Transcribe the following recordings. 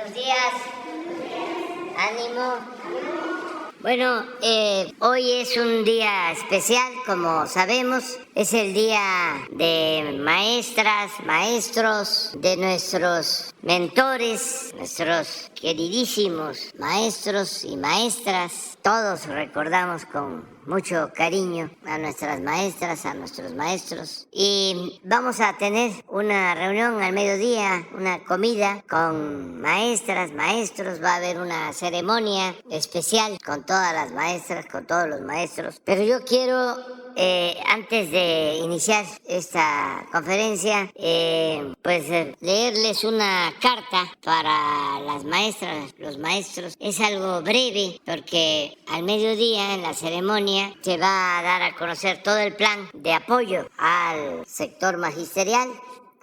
Buenos días. Ánimo. Bueno, hoy es un día especial, como sabemos. Es el día de maestras, maestros, de nuestros mentores, nuestros queridísimos maestros y maestras. Todos recordamos con mucho cariño a nuestras maestras, a nuestros maestros. Y vamos a tener una reunión al mediodía, una comida con maestras, maestros. Va a haber una ceremonia especial con todas las maestras, con todos los maestros. Pero yo quiero, antes de iniciar esta conferencia, leerles una carta para las maestras, los maestros. Es algo breve porque al mediodía en la ceremonia se va a dar a conocer todo el plan de apoyo al sector magisterial,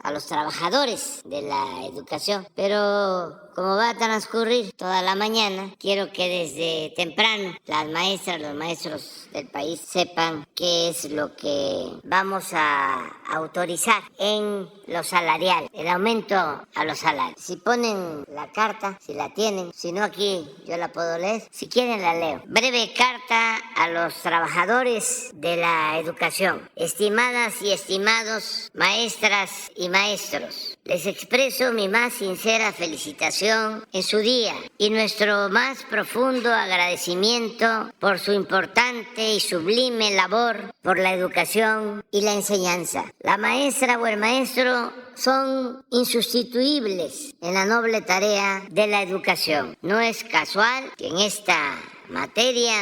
a los trabajadores de la educación. Pero como va a transcurrir toda la mañana, quiero que desde temprano las maestras, los maestros del país sepan qué es lo que vamos a autorizar en lo salarial, el aumento a los salarios. Si ponen la carta, si la tienen, si no aquí yo la puedo leer, si quieren la leo. Breve carta a los trabajadores de la educación. Estimadas y estimados maestras y maestros, les expreso mi más sincera felicitación en su día y nuestro más profundo agradecimiento por su importante y sublime labor por la educación y la enseñanza. La maestra o el maestro son insustituibles en la noble tarea de la educación. No es casual que en esta materia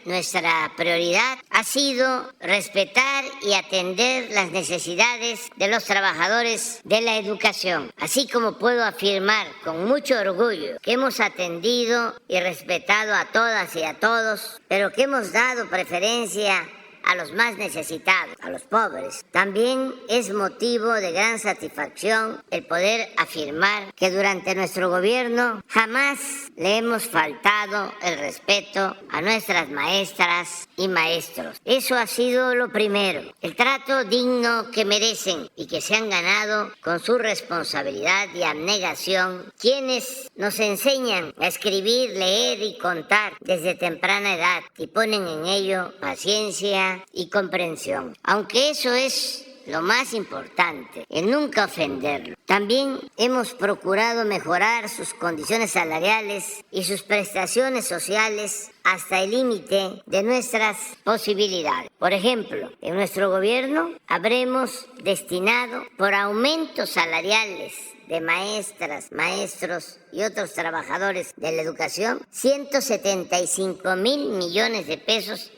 nuestra prioridad ha sido respetar y atender las necesidades de los trabajadores de la educación, así como puedo afirmar con mucho orgullo que hemos atendido y respetado a todas y a todos, pero que hemos dado preferencia a los más necesitados, a los pobres. También es motivo de gran satisfacción el poder afirmar que durante nuestro gobierno jamás le hemos faltado el respeto a nuestras maestras y maestros. Eso ha sido lo primero, el trato digno que merecen y que se han ganado con su responsabilidad y abnegación quienes nos enseñan a escribir, leer y contar desde temprana edad y ponen en ello paciencia y comprensión. Aunque eso es lo más importante, el nunca ofenderlo. También hemos procurado mejorar sus condiciones salariales y sus prestaciones sociales hasta el límite de nuestras posibilidades. Por ejemplo, en nuestro gobierno habremos destinado por aumentos salariales de maestras, maestros y otros trabajadores de la educación 175,000 millones de pesos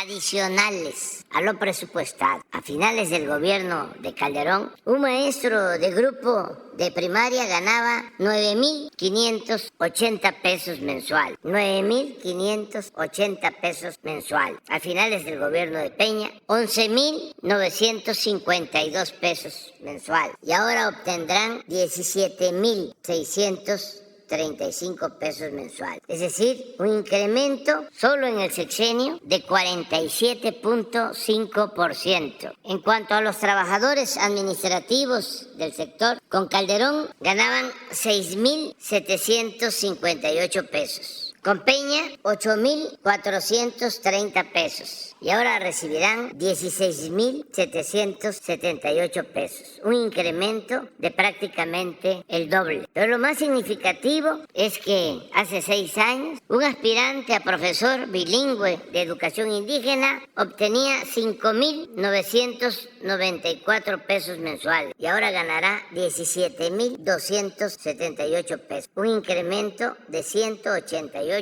adicionales a lo presupuestado. A finales del gobierno de Calderón, un maestro de grupo de primaria ganaba 9,580 pesos mensual. 9,580 pesos mensual. A finales del gobierno de Peña, 11,952 pesos mensual. Y ahora obtendrán 17,635 pesos mensuales. Es decir, un incremento solo en el sexenio de 47,5%. En cuanto a los trabajadores administrativos del sector, con Calderón ganaban 6,758 pesos. Con Peña, 8,430 pesos. Y ahora recibirán 16,778 pesos. Un incremento de prácticamente el doble. Pero lo más significativo es que hace 6 años, un aspirante a profesor bilingüe de educación indígena obtenía 5,994 pesos mensuales. Y ahora ganará 17,278 pesos. Un incremento de 188%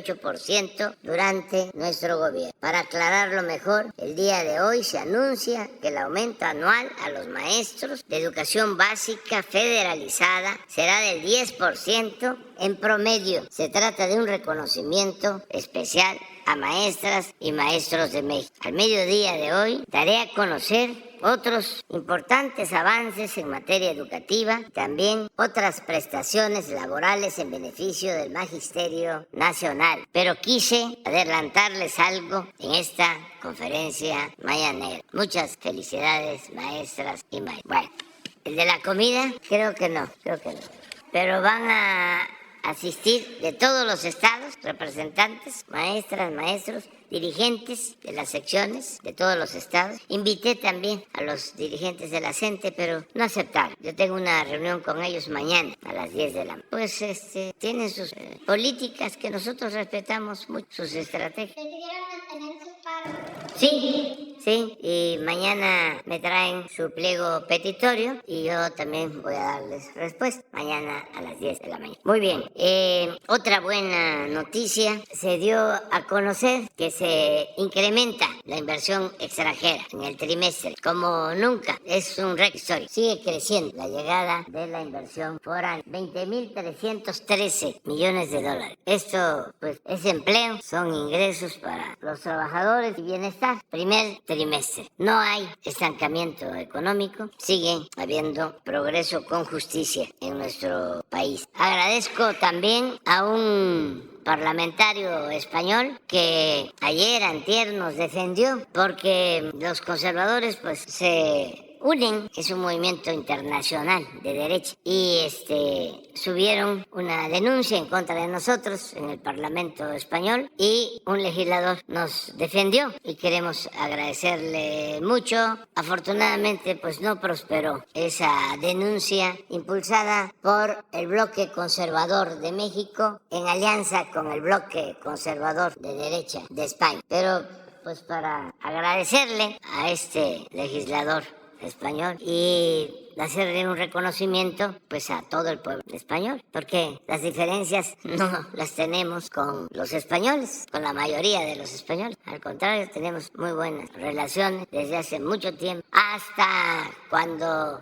durante nuestro gobierno. Para aclararlo mejor, el día de hoy se anuncia que el aumento anual a los maestros de educación básica federalizada será del 10% en promedio. Se trata de un reconocimiento especial a maestras y maestros de México. Al mediodía de hoy daré a conocer otros importantes avances en materia educativa, también otras prestaciones laborales en beneficio del Magisterio Nacional. Pero quise adelantarles algo en esta conferencia mañanera. Muchas felicidades, maestras y maestros. Bueno, el de la comida, creo que no. Pero van a asistir de todos los estados, representantes, maestras, maestros, dirigentes de las secciones de todos los estados. Invité también a los dirigentes de la CENTE, pero no aceptaron. Yo tengo una reunión con ellos mañana a las 10 de la mañana. Pues tienen sus políticas que nosotros respetamos mucho, sus estrategias. Sí, sí, y mañana me traen su pliego petitorio y yo también voy a darles respuesta mañana a las 10 de la mañana. Muy bien, otra buena noticia, se dio a conocer que se incrementa la inversión extranjera en el trimestre, como nunca, es un récord histórico. Sigue creciendo la llegada de la inversión foránea, 20.313 millones de dólares. Esto, pues, es empleo, son ingresos para los trabajadores y bienestar. Primer trimestre. No hay estancamiento económico, sigue habiendo progreso con justicia en nuestro país. Agradezco también a un parlamentario español que ayer, antier, nos defendió porque los conservadores pues se unen, es un movimiento internacional de derecha y subieron una denuncia en contra de nosotros en el Parlamento español y un legislador nos defendió y queremos agradecerle mucho. Afortunadamente pues no prosperó esa denuncia impulsada por el bloque conservador de México en alianza con el bloque conservador de derecha de España, pero pues para agradecerle a este legislador español y hacerle un reconocimiento pues a todo el pueblo español, porque las diferencias no las tenemos con los españoles, con la mayoría de los españoles, al contrario, tenemos muy buenas relaciones desde hace mucho tiempo, hasta cuando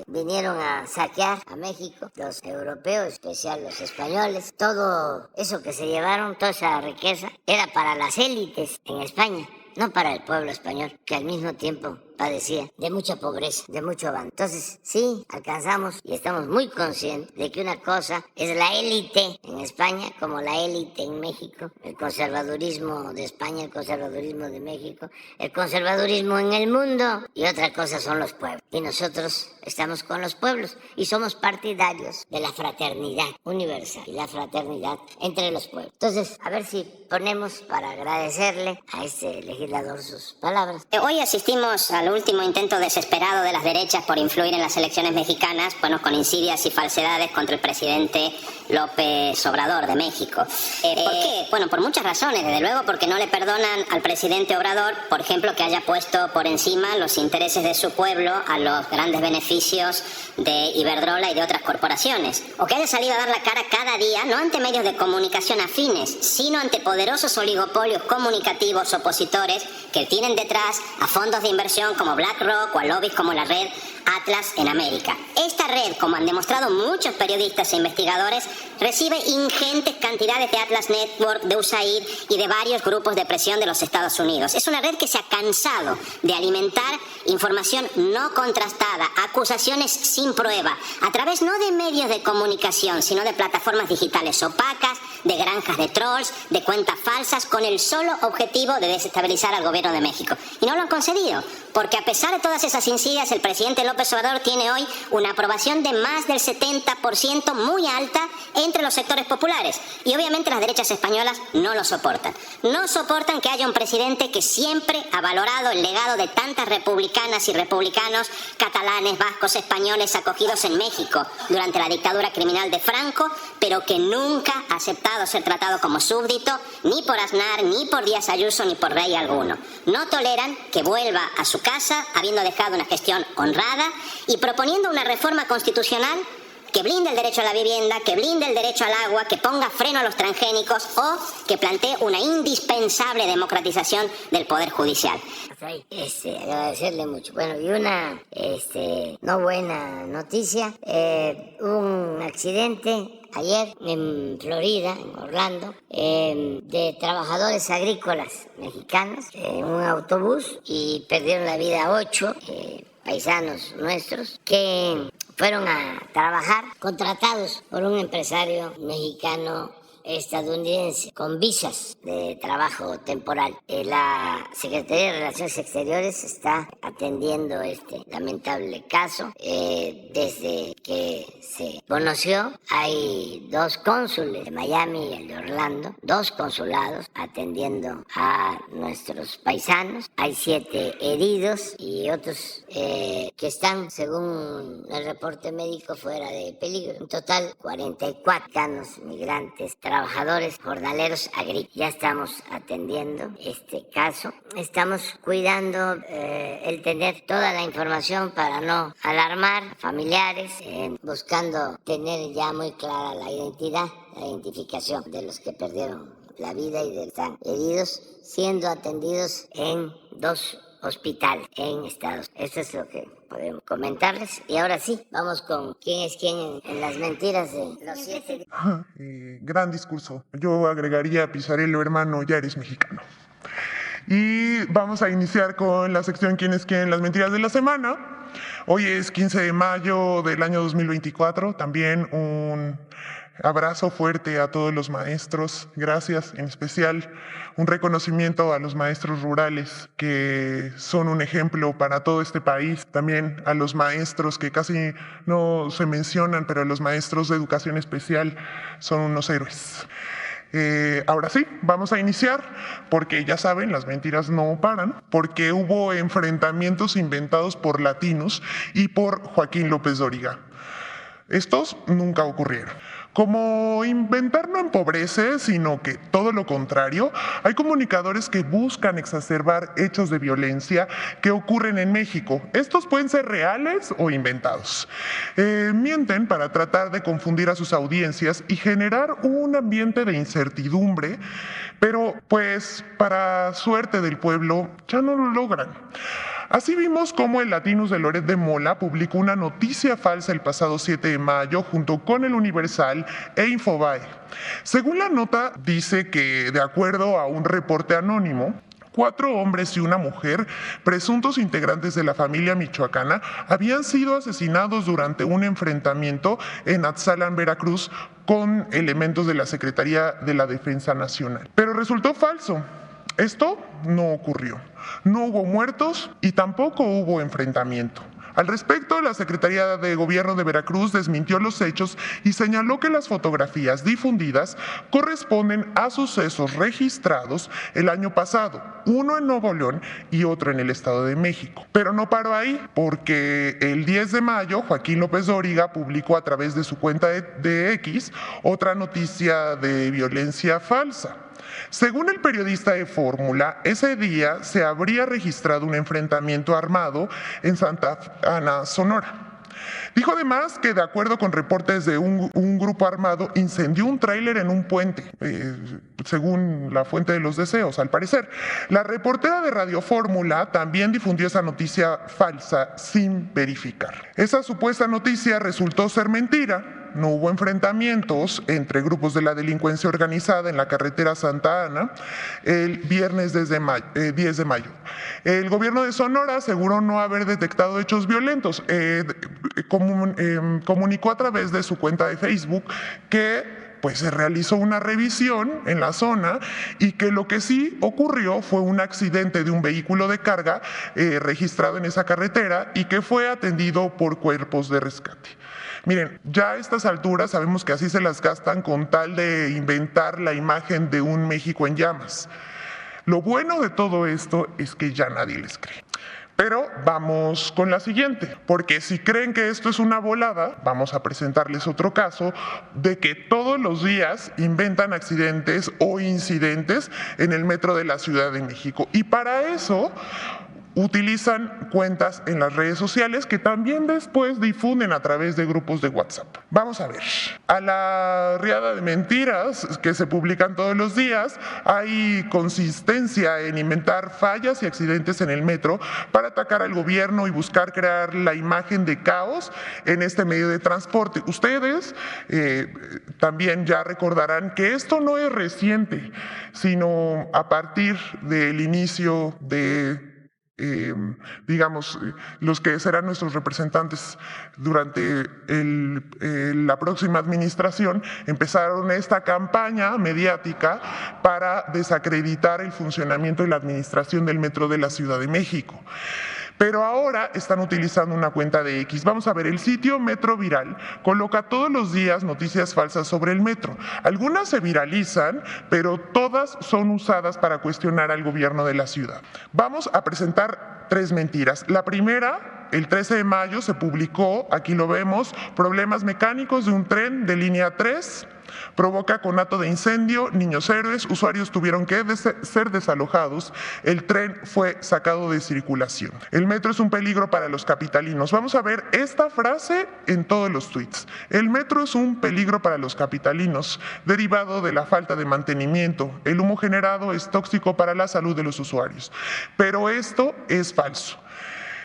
vinieron a saquear a México los europeos, especial los españoles. Todo eso que se llevaron, toda esa riqueza, era para las élites en España, no para el pueblo español, que al mismo tiempo padecía de mucha pobreza, de mucho abandono. Entonces, sí, alcanzamos y estamos muy conscientes de que una cosa es la élite en España como la élite en México, el conservadurismo de España, el conservadurismo de México, el conservadurismo en el mundo, y otra cosa son los pueblos. Y nosotros estamos con los pueblos y somos partidarios de la fraternidad universal y la fraternidad entre los pueblos. Entonces, a ver si ponemos para agradecerle a este legislador sus palabras. Hoy asistimos al último intento desesperado de las derechas por influir en las elecciones mexicanas, bueno, con insidias y falsedades contra el presidente López Obrador de México. ¿Por qué? Bueno, por muchas razones. Desde luego porque no le perdonan al presidente Obrador, por ejemplo, que haya puesto por encima los intereses de su pueblo a los grandes beneficios de Iberdrola y de otras corporaciones. O que haya salido a dar la cara cada día, no ante medios de comunicación afines, sino ante poderosos oligopolios comunicativos opositores que tienen detrás a fondos de inversión como BlackRock o a lobbies como la red Atlas en América. Esta red, como han demostrado muchos periodistas e investigadores, recibe ingentes cantidades de Atlas Network, de USAID y de varios grupos de presión de los Estados Unidos. Es una red que se ha cansado de alimentar información no contrastada, acusaciones sin prueba, a través no de medios de comunicación, sino de plataformas digitales opacas, de granjas de trolls, de cuentas falsas, con el solo objetivo de desestabilizar al gobierno de México. Y no lo han conseguido, porque a pesar de todas esas insidias, el presidente López Obrador tiene hoy una aprobación de más del 70%, muy alta entre los sectores populares. Y obviamente las derechas españolas no lo soportan. No soportan que haya un presidente que siempre ha valorado el legado de tantas republicanas y republicanos catalanes, vascos, españoles acogidos en México durante la dictadura criminal de Franco, pero que nunca ha aceptado ser tratado como súbdito, ni por Aznar, ni por Díaz Ayuso, ni por rey alguno. No toleran que vuelva a su casa habiendo dejado una gestión honrada y proponiendo una reforma constitucional que blinde el derecho a la vivienda, que blinde el derecho al agua, que ponga freno a los transgénicos o que plantee una indispensable democratización del Poder Judicial. Agradecerle mucho. Bueno, y una no buena noticia, un accidente ayer en Florida, en Orlando, de trabajadores agrícolas mexicanos en un autobús y perdieron la vida 8 paisanos nuestros que fueron a trabajar contratados por un empresario mexicano estadounidense con visas de trabajo temporal. La Secretaría de Relaciones Exteriores está atendiendo este lamentable caso. Desde que se conoció, hay 2 cónsules de Miami y el de Orlando, 2 consulados atendiendo a nuestros paisanos. Hay 7 heridos y otros que están, según el reporte médico, fuera de peligro. En total, 44 canos, migrantes, trabajadores, jornaleros agrícolas. Ya estamos atendiendo este caso. Estamos cuidando el tener toda la información para no alarmar familiares, buscando tener ya muy clara la identificación de los que perdieron la vida y de los que están heridos, siendo atendidos en 2 hospitales en Estados Unidos. Esto es lo que podemos comentarles. Y ahora sí, vamos con quién es quién en las mentiras de los 7. Gran discurso. Yo agregaría, Pizarello, hermano, ya eres mexicano. Y vamos a iniciar con la sección ¿Quién es quién en las mentiras de la semana? Hoy es 15 de mayo del año 2024. También un abrazo fuerte a todos los maestros. Gracias, en especial un reconocimiento a los maestros rurales que son un ejemplo para todo este país. También a los maestros que casi no se mencionan, pero los maestros de educación especial son unos héroes. Ahora sí, vamos a iniciar, porque ya saben, las mentiras no paran, porque hubo enfrentamientos inventados por latinos y por Joaquín López Dóriga. Estos nunca ocurrieron. Como inventar no empobrece, sino que todo lo contrario, hay comunicadores que buscan exacerbar hechos de violencia que ocurren en México. Estos pueden ser reales o inventados. Mienten para tratar de confundir a sus audiencias y generar un ambiente de incertidumbre, pero pues para suerte del pueblo ya no lo logran. Así vimos cómo el Latinus de Loret de Mola publicó una noticia falsa el pasado 7 de mayo junto con El Universal e Infobae. Según la nota, dice que, de acuerdo a un reporte anónimo, 4 hombres y una mujer, presuntos integrantes de la familia michoacana, habían sido asesinados durante un enfrentamiento en Atzalan, Veracruz, con elementos de la Secretaría de la Defensa Nacional. Pero resultó falso. Esto no ocurrió. No hubo muertos y tampoco hubo enfrentamiento. Al respecto, la Secretaría de Gobierno de Veracruz desmintió los hechos y señaló que las fotografías difundidas corresponden a sucesos registrados el año pasado, uno en Nuevo León y otro en el Estado de México. Pero no paró ahí, porque el 10 de mayo Joaquín López Dóriga publicó a través de su cuenta de X otra noticia de violencia falsa. Según el periodista de Fórmula, ese día se habría registrado un enfrentamiento armado en Santa Ana, Sonora. Dijo además que, de acuerdo con reportes de un grupo armado, incendió un tráiler en un puente, según la fuente de los deseos, al parecer. La reportera de Radio Fórmula también difundió esa noticia falsa sin verificar. Esa supuesta noticia resultó ser mentira. No hubo enfrentamientos entre grupos de la delincuencia organizada en la carretera Santa Ana el viernes 10 de mayo. El gobierno de Sonora aseguró no haber detectado hechos violentos. Comunicó a través de su cuenta de Facebook que se realizó una revisión en la zona y que lo que sí ocurrió fue un accidente de un vehículo de carga registrado en esa carretera y que fue atendido por cuerpos de rescate. Miren, ya a estas alturas sabemos que así se las gastan con tal de inventar la imagen de un México en llamas. Lo bueno de todo esto es que ya nadie les cree. Pero vamos con la siguiente, porque si creen que esto es una volada, vamos a presentarles otro caso de que todos los días inventan accidentes o incidentes en el metro de la Ciudad de México. Y para eso utilizan cuentas en las redes sociales que también después difunden a través de grupos de WhatsApp. Vamos a ver. A la riada de mentiras que se publican todos los días, hay consistencia en inventar fallas y accidentes en el metro para atacar al gobierno y buscar crear la imagen de caos en este medio de transporte. Ustedes también ya recordarán que esto no es reciente, sino a partir del inicio de los que serán nuestros representantes durante la próxima administración, empezaron esta campaña mediática para desacreditar el funcionamiento y la administración del metro de la Ciudad de México. Pero ahora están utilizando una cuenta de X. Vamos a ver, el sitio Metro Viral coloca todos los días noticias falsas sobre el metro. Algunas se viralizan, pero todas son usadas para cuestionar al gobierno de la ciudad. Vamos a presentar 3 mentiras. La primera, el 13 de mayo se publicó, aquí lo vemos, problemas mecánicos de un tren de línea 3. Provoca conato de incendio, niños héroes, usuarios tuvieron que ser desalojados, el tren fue sacado de circulación. El metro es un peligro para los capitalinos. Vamos a ver esta frase en todos los tweets. El metro es un peligro para los capitalinos, derivado de la falta de mantenimiento. El humo generado es tóxico para la salud de los usuarios. Pero esto es falso.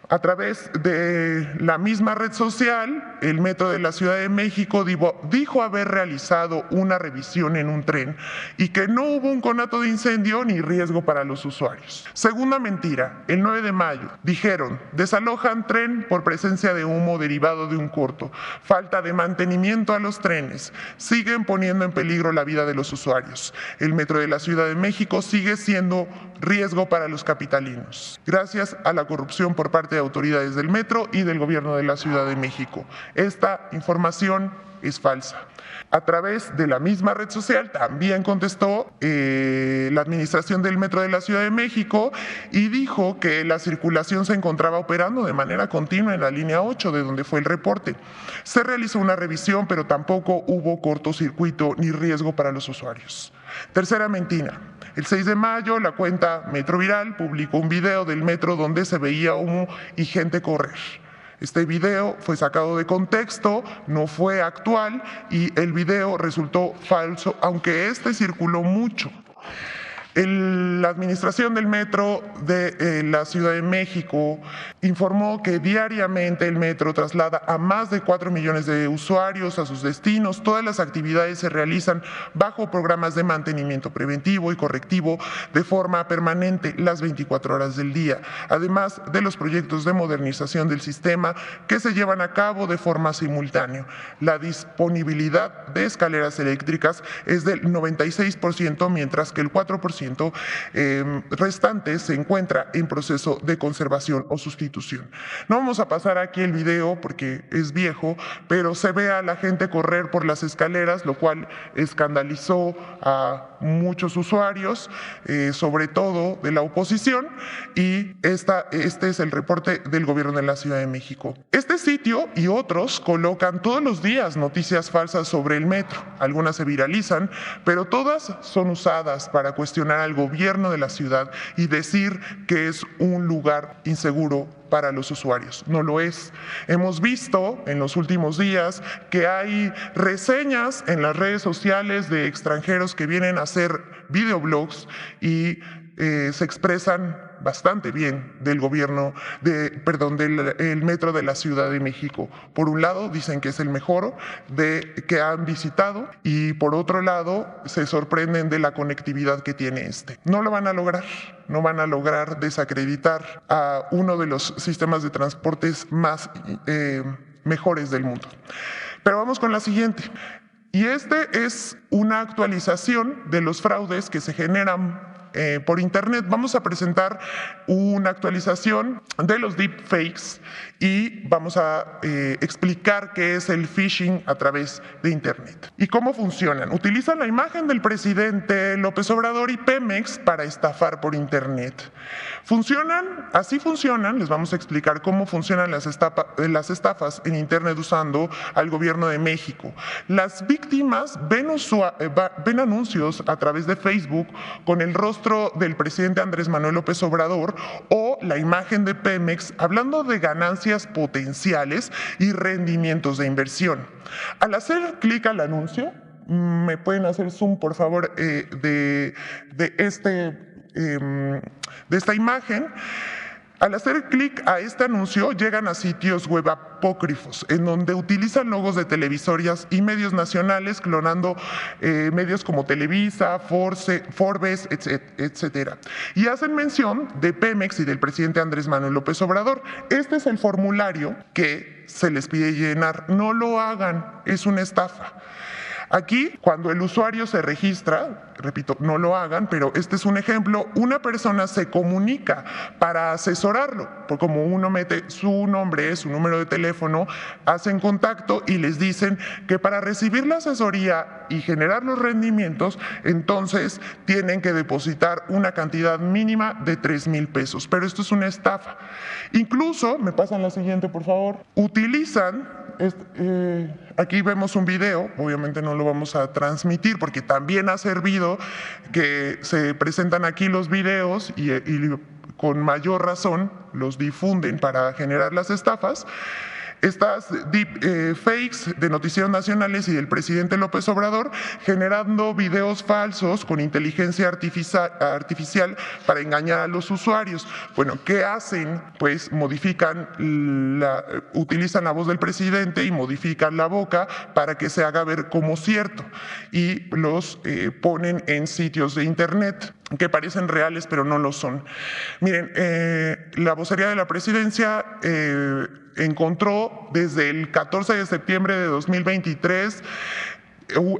A través de la misma red social, el Metro de la Ciudad de México dijo haber realizado una revisión en un tren y que no hubo un conato de incendio ni riesgo para los usuarios. Segunda mentira, el 9 de mayo, dijeron, desalojan tren por presencia de humo derivado de un corto, falta de mantenimiento a los trenes, siguen poniendo en peligro la vida de los usuarios. El Metro de la Ciudad de México sigue siendo riesgo para los capitalinos, gracias a la corrupción por parte de autoridades del metro y del gobierno de la Ciudad de México. Esta información es falsa. A través de la misma red social también contestó la administración del Metro de la Ciudad de México y dijo que la circulación se encontraba operando de manera continua en la línea 8, de donde fue el reporte. Se realizó una revisión, pero tampoco hubo cortocircuito ni riesgo para los usuarios. Tercera mentira. El 6 de mayo, la cuenta Metro Viral publicó un video del metro donde se veía humo y gente correr. Este video fue sacado de contexto, no fue actual y el video resultó falso, aunque este circuló mucho. La administración del metro de la Ciudad de México informó que diariamente el metro traslada a más de 4 millones de usuarios a sus destinos. Todas las actividades se realizan bajo programas de mantenimiento preventivo y correctivo de forma permanente las 24 horas del día, además de los proyectos de modernización del sistema que se llevan a cabo de forma simultánea. La disponibilidad de escaleras eléctricas es del 96%, mientras que el 4% restante se encuentra en proceso de conservación o sustitución. No vamos a pasar aquí el video porque es viejo, pero se ve a la gente correr por las escaleras, lo cual escandalizó a muchos usuarios, sobre todo de la oposición, y este es el reporte del gobierno de la Ciudad de México. Este sitio y otros colocan todos los días noticias falsas sobre el metro. Algunas se viralizan, pero todas son usadas para cuestionar al gobierno de la ciudad y decir que es un lugar inseguro para los usuarios. No lo es. Hemos visto en los últimos días que hay reseñas en las redes sociales de extranjeros que vienen a hacer videoblogs y se expresan bastante bien del gobierno, del metro de la Ciudad de México. Por un lado dicen que es el mejor que han visitado y por otro lado se sorprenden de la conectividad que tiene este. No lo van a lograr, no van a lograr desacreditar a uno de los sistemas de transportes más mejores del mundo. Pero vamos con la siguiente. Y este es una actualización de los fraudes que se generan por internet. Vamos a presentar una actualización de los deepfakes y vamos a explicar qué es el phishing a través de internet y cómo funcionan. Utilizan la imagen del presidente López Obrador y Pemex para estafar por internet. Así funcionan, les vamos a explicar cómo funcionan las estafas en internet usando al gobierno de México. Las víctimas ven anuncios a través de Facebook con el rostro del presidente Andrés Manuel López Obrador o la imagen de Pemex hablando de ganancias potenciales y rendimientos de inversión. Al hacer clic al anuncio, me pueden hacer zoom por favor de esta imagen. Al hacer clic a este anuncio, llegan a sitios web apócrifos, en donde utilizan logos de televisoras y medios nacionales, clonando medios como Televisa, Forbes, etc. Y hacen mención de Pemex y del presidente Andrés Manuel López Obrador. Este es el formulario que se les pide llenar. No lo hagan, es una estafa. Aquí, cuando el usuario se registra, repito, no lo hagan, pero este es un ejemplo, una persona se comunica para asesorarlo, porque como uno mete su nombre, su número de teléfono, hacen contacto y les dicen que para recibir la asesoría y generar los rendimientos, entonces tienen que depositar una cantidad mínima de 3,000 pesos. Pero esto es una estafa. Incluso, me pasan la siguiente, por favor, utilizan, aquí vemos un video, obviamente no lo vamos a transmitir porque también ha servido que se presentan aquí los videos y con mayor razón los difunden para generar las estafas. Estas fakes de noticias nacionales y del presidente López Obrador generando videos falsos con inteligencia artificial para engañar a los usuarios. Bueno, ¿qué hacen? Pues utilizan la voz del presidente y modifican la boca para que se haga ver como cierto y los ponen en sitios de internet que parecen reales pero no lo son. Miren, la vocería de la presidencia encontró desde el 14 de septiembre de 2023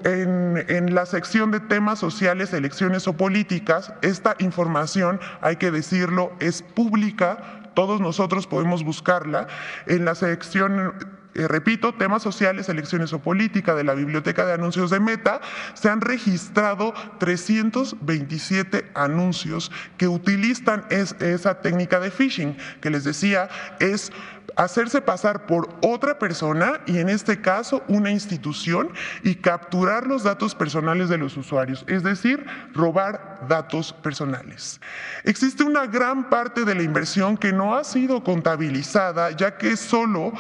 en la sección de temas sociales, elecciones o políticas. Esta información, hay que decirlo, es pública. Todos nosotros podemos buscarla en la sección, repito, temas sociales, elecciones o política de la biblioteca de anuncios de Meta. Se han registrado 327 anuncios que utilizan esa técnica de phishing, que les decía, es hacerse pasar por otra persona y en este caso una institución y capturar los datos personales de los usuarios, es decir, robar datos personales. Existe una gran parte de la inversión que no ha sido contabilizada, ya que solo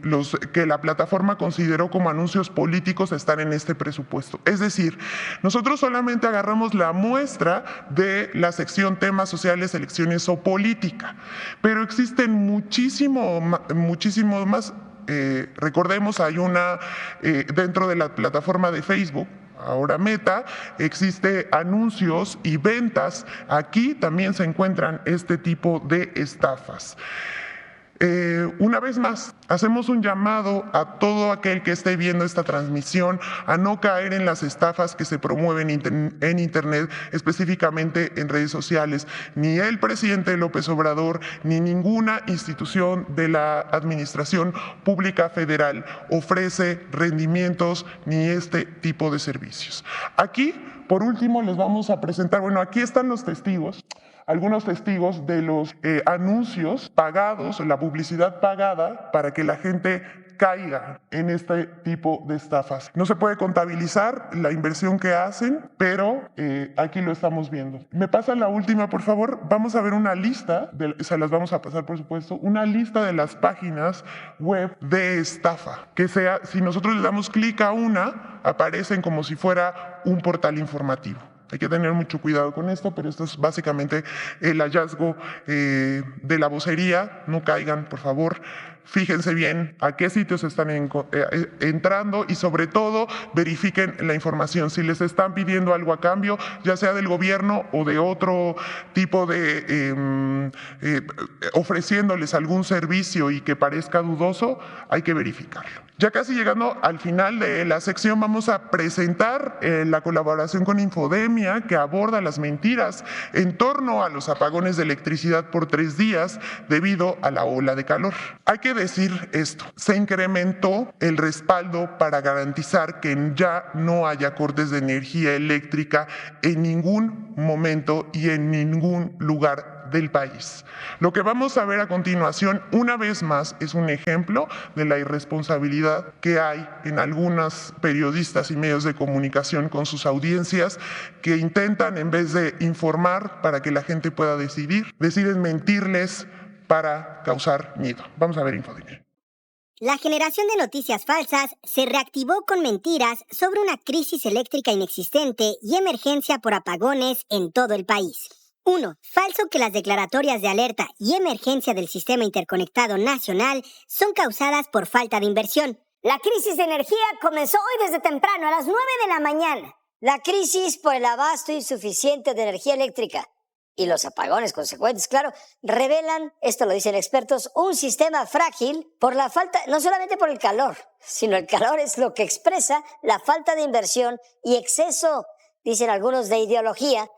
los que la plataforma consideró como anuncios políticos están en este presupuesto. Es decir, nosotros solamente agarramos la muestra de la sección temas sociales, elecciones o política, pero existen muchísimo más. Recordemos, hay una dentro de la plataforma de Facebook, ahora Meta, existe anuncios y ventas. Aquí también se encuentran este tipo de estafas. Una vez más, hacemos un llamado a todo aquel que esté viendo esta transmisión a no caer en las estafas que se promueven en Internet, específicamente en redes sociales. Ni el presidente López Obrador, ni ninguna institución de la Administración Pública Federal ofrece rendimientos ni este tipo de servicios. Aquí, por último, les vamos a presentar, aquí están los testigos. Algunos testigos de los anuncios pagados, la publicidad pagada para que la gente caiga en este tipo de estafas. No se puede contabilizar la inversión que hacen, pero aquí lo estamos viendo. ¿Me pasan la última, por favor? Vamos a ver una lista, se las vamos a pasar, por supuesto, una lista de las páginas web de estafa, que sea, si nosotros le damos clic a una, aparecen como si fuera un portal informativo. Hay que tener mucho cuidado con esto, pero esto es básicamente el hallazgo de la vocería. No caigan, por favor. Fíjense bien a qué sitios están entrando y sobre todo verifiquen la información. Si les están pidiendo algo a cambio, ya sea del gobierno o de otro tipo de ofreciéndoles algún servicio y que parezca dudoso, hay que verificarlo. Ya casi llegando al final de la sección, vamos a presentar la colaboración con Infodemia, que aborda las mentiras en torno a los apagones de electricidad por 3 días debido a la ola de calor. Hay que decir esto: se incrementó el respaldo para garantizar que ya no haya cortes de energía eléctrica en ningún momento y en ningún lugar del país. Lo que vamos a ver a continuación, una vez más, es un ejemplo de la irresponsabilidad que hay en algunos periodistas y medios de comunicación con sus audiencias, que intentan, en vez de informar para que la gente pueda decidir, deciden mentirles para causar miedo. Vamos a ver Infodemia. La generación de noticias falsas se reactivó con mentiras sobre una crisis eléctrica inexistente y emergencia por apagones en todo el país. 1. Falso que las declaratorias de alerta y emergencia del Sistema Interconectado Nacional son causadas por falta de inversión. La crisis de energía comenzó hoy desde temprano, a las 9 de la mañana. La crisis por el abasto insuficiente de energía eléctrica y los apagones consecuentes, claro, revelan, esto lo dicen expertos, un sistema frágil por la falta, no solamente por el calor, sino el calor es lo que expresa la falta de inversión y exceso, dicen algunos, de ideología.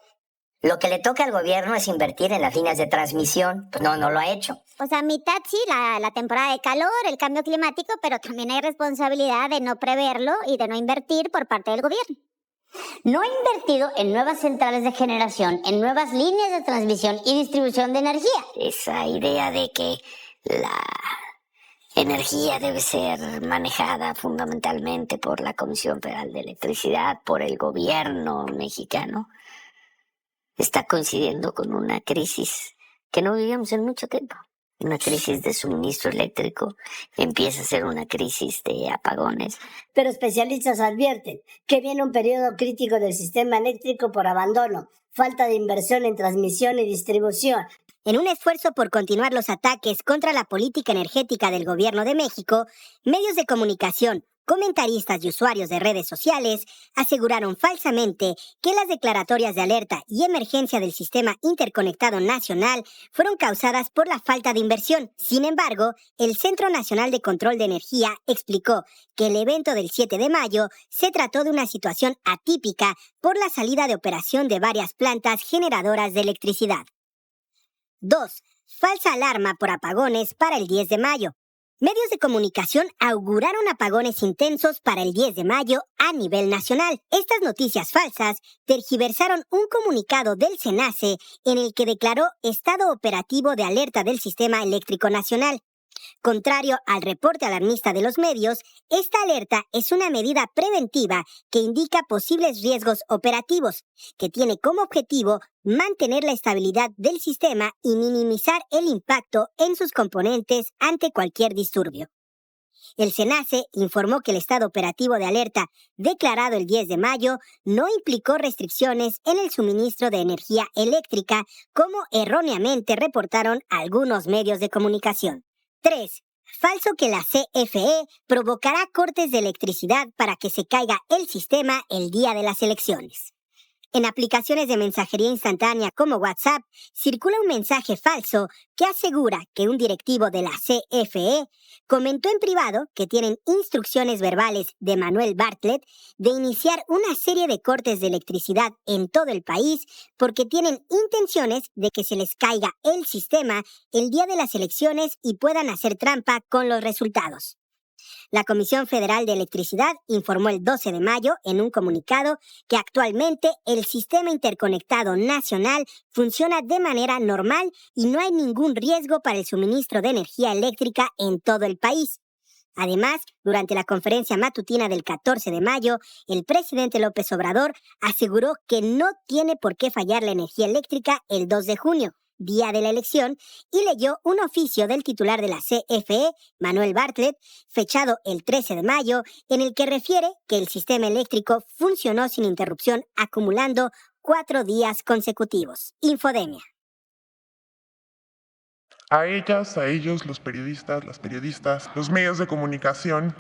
Lo que le toca al gobierno es invertir en las líneas de transmisión. Pues no lo ha hecho. O sea, mitad sí, la temporada de calor, el cambio climático, pero también hay responsabilidad de no preverlo y de no invertir por parte del gobierno. No ha invertido en nuevas centrales de generación, en nuevas líneas de transmisión y distribución de energía. Esa idea de que la energía debe ser manejada fundamentalmente por la Comisión Federal de Electricidad, por el gobierno mexicano, está coincidiendo con una crisis que no vivíamos en mucho tiempo. Una crisis de suministro eléctrico, empieza a ser una crisis de apagones. Pero especialistas advierten que viene un periodo crítico del sistema eléctrico por abandono, falta de inversión en transmisión y distribución. En un esfuerzo por continuar los ataques contra la política energética del Gobierno de México, medios de comunicación, comentaristas y usuarios de redes sociales aseguraron falsamente que las declaratorias de alerta y emergencia del Sistema Interconectado Nacional fueron causadas por la falta de inversión. Sin embargo, el Centro Nacional de Control de Energía explicó que el evento del 7 de mayo se trató de una situación atípica por la salida de operación de varias plantas generadoras de electricidad. 2. Falsa alarma por apagones para el 10 de mayo. Medios de comunicación auguraron apagones intensos para el 10 de mayo a nivel nacional. Estas noticias falsas tergiversaron un comunicado del SENACE en el que declaró estado operativo de alerta del Sistema Eléctrico Nacional. Contrario al reporte alarmista de los medios, esta alerta es una medida preventiva que indica posibles riesgos operativos, que tiene como objetivo mantener la estabilidad del sistema y minimizar el impacto en sus componentes ante cualquier disturbio. El SENACE informó que el estado operativo de alerta declarado el 10 de mayo no implicó restricciones en el suministro de energía eléctrica, como erróneamente reportaron algunos medios de comunicación. 3. Falso que la CFE provocará cortes de electricidad para que se caiga el sistema el día de las elecciones. En aplicaciones de mensajería instantánea como WhatsApp, circula un mensaje falso que asegura que un directivo de la CFE comentó en privado que tienen instrucciones verbales de Manuel Bartlett de iniciar una serie de cortes de electricidad en todo el país porque tienen intenciones de que se les caiga el sistema el día de las elecciones y puedan hacer trampa con los resultados. La Comisión Federal de Electricidad informó el 12 de mayo en un comunicado que actualmente el Sistema Interconectado Nacional funciona de manera normal y no hay ningún riesgo para el suministro de energía eléctrica en todo el país. Además, durante la conferencia matutina del 14 de mayo, el presidente López Obrador aseguró que no tiene por qué fallar la energía eléctrica el 2 de junio, día de la elección, y leyó un oficio del titular de la CFE, Manuel Bartlett, fechado el 13 de mayo, en el que refiere que el sistema eléctrico funcionó sin interrupción, acumulando 4 días consecutivos. Infodemia. A ellas, a ellos, los periodistas, las periodistas, los medios de comunicación,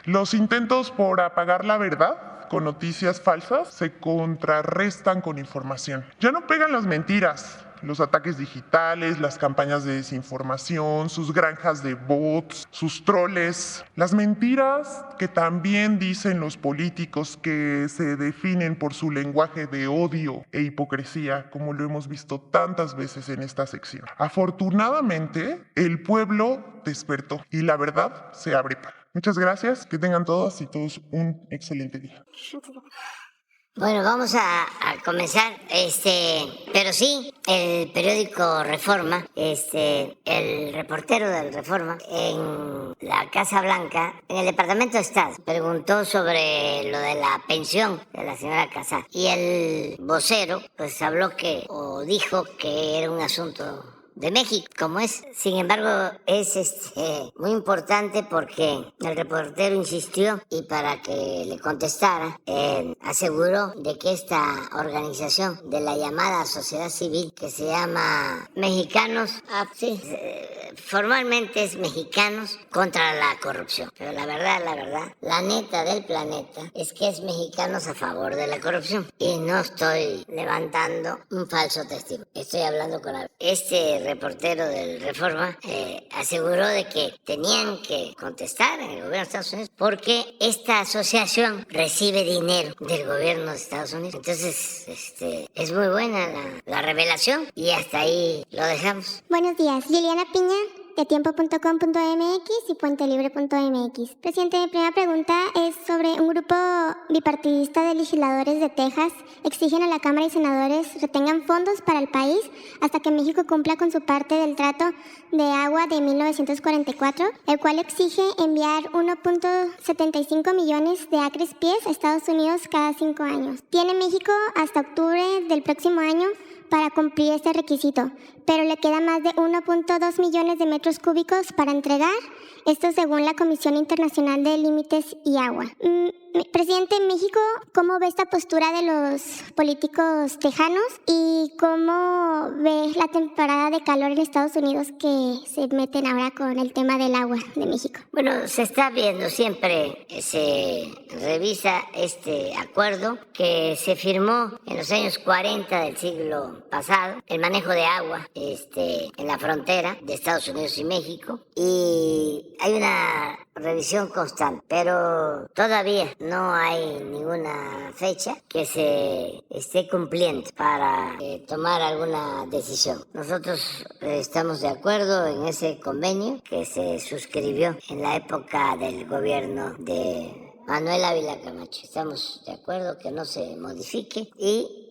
los intentos por apagar la verdad con noticias falsas se contrarrestan con información. Ya no pegan las mentiras, los ataques digitales, las campañas de desinformación, sus granjas de bots, sus troles, las mentiras que también dicen los políticos que se definen por su lenguaje de odio e hipocresía, como lo hemos visto tantas veces en esta sección. Afortunadamente, el pueblo despertó y la verdad se abre paso. Muchas gracias, que tengan todas y todos un excelente día. Bueno, vamos a comenzar, pero sí, el periódico Reforma, el reportero del Reforma, en la Casa Blanca, en el Departamento de Estado, preguntó sobre lo de la pensión de la señora Casar. Y el vocero, pues dijo que era un asunto de México, como es. Sin embargo, es muy importante porque el reportero insistió y para que le contestara, aseguró de que esta organización de la llamada sociedad civil, que se llama Mexicanos, formalmente es Mexicanos contra la Corrupción. Pero la verdad, la neta del planeta es que es Mexicanos a favor de la corrupción. Y no estoy levantando un falso testimonio. Estoy hablando con este reportero del Reforma, aseguró de que tenían que contestar en el gobierno de Estados Unidos porque esta asociación recibe dinero del gobierno de Estados Unidos. Entonces, es muy buena la revelación y hasta ahí lo dejamos. Buenos días, Liliana Piña, de tiempo.com.mx y puentelibre.mx. Presidente, mi primera pregunta es sobre un grupo bipartidista de legisladores de Texas exigen a la Cámara y senadores retengan fondos para el país hasta que México cumpla con su parte del Trato de Agua de 1944, el cual exige enviar 1.75 millones de acres pies a Estados Unidos cada 5 años. Tiene México hasta octubre del próximo año para cumplir este requisito, pero le queda más de 1.2 millones de metros cúbicos para entregar, esto según la Comisión Internacional de Límites y Agua. Presidente, México, ¿cómo ve esta postura de los políticos tejanos y cómo ve la temporada de calor en Estados Unidos que se meten ahora con el tema del agua de México? Bueno, se está viendo siempre, se revisa este acuerdo que se firmó en los años 40 del siglo pasado, el manejo de agua en la frontera de Estados Unidos y México, y hay una revisión constante, pero todavía no hay ninguna fecha que se esté cumpliendo para tomar alguna decisión. Nosotros estamos de acuerdo en ese convenio que se suscribió en la época del gobierno de Manuel Ávila Camacho. Estamos de acuerdo que no se modifique y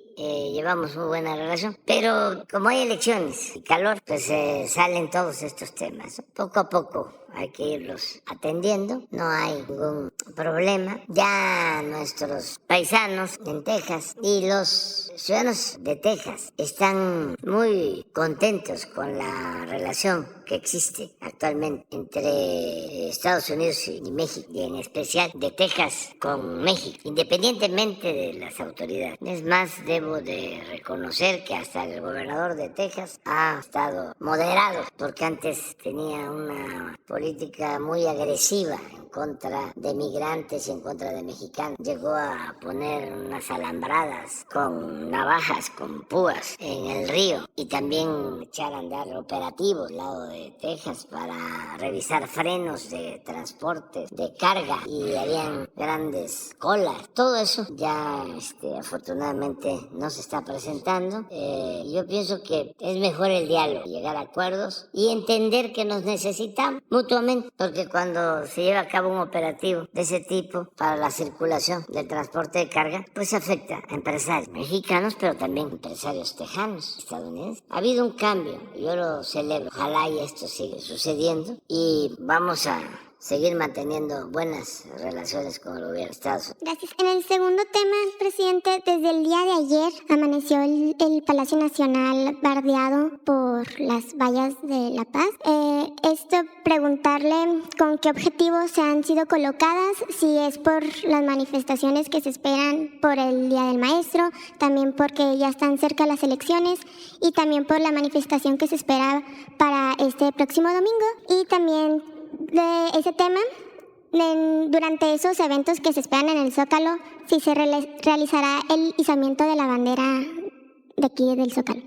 llevamos muy buena relación, pero como hay elecciones y calor, pues salen todos estos temas. Poco a poco hay que irlos atendiendo, no hay ningún problema. Ya nuestros paisanos en Texas y los ciudadanos de Texas están muy contentos con la relación que existe actualmente entre Estados Unidos y México, y en especial de Texas con México, independientemente de las autoridades. Es más, debo de reconocer que hasta el gobernador de Texas ha estado moderado, porque antes tenía una política muy agresiva en contra de migrantes y en contra de mexicanos. Llegó a poner unas alambradas con navajas, con púas en el río, y también echar a andar operativos al lado de Texas para revisar frenos de transporte de carga, y habían grandes colas. Todo eso ya afortunadamente no se está presentando. Yo pienso que es mejor el diálogo, llegar a acuerdos y entender que nos necesitamos mutuamente, porque cuando se lleva a cabo un operativo de ese tipo para la circulación del transporte de carga, pues afecta a empresarios mexicanos, pero también empresarios tejanos, estadounidenses. Ha habido un cambio, yo lo celebro. Ojalá y esto siga sucediendo y vamos a seguir manteniendo buenas relaciones con el gobierno de Estados Unidos. Gracias. En el segundo tema, presidente, desde el día de ayer amaneció el Palacio Nacional bardeado por las vallas de La Paz. Preguntarle con qué objetivos se han sido colocadas, si es por las manifestaciones que se esperan por el Día del Maestro, también porque ya están cerca las elecciones, y también por la manifestación que se espera para este próximo domingo. Y también de ese tema, durante esos eventos que se esperan en el Zócalo, si se realizará el izamiento de la bandera de aquí del Zócalo.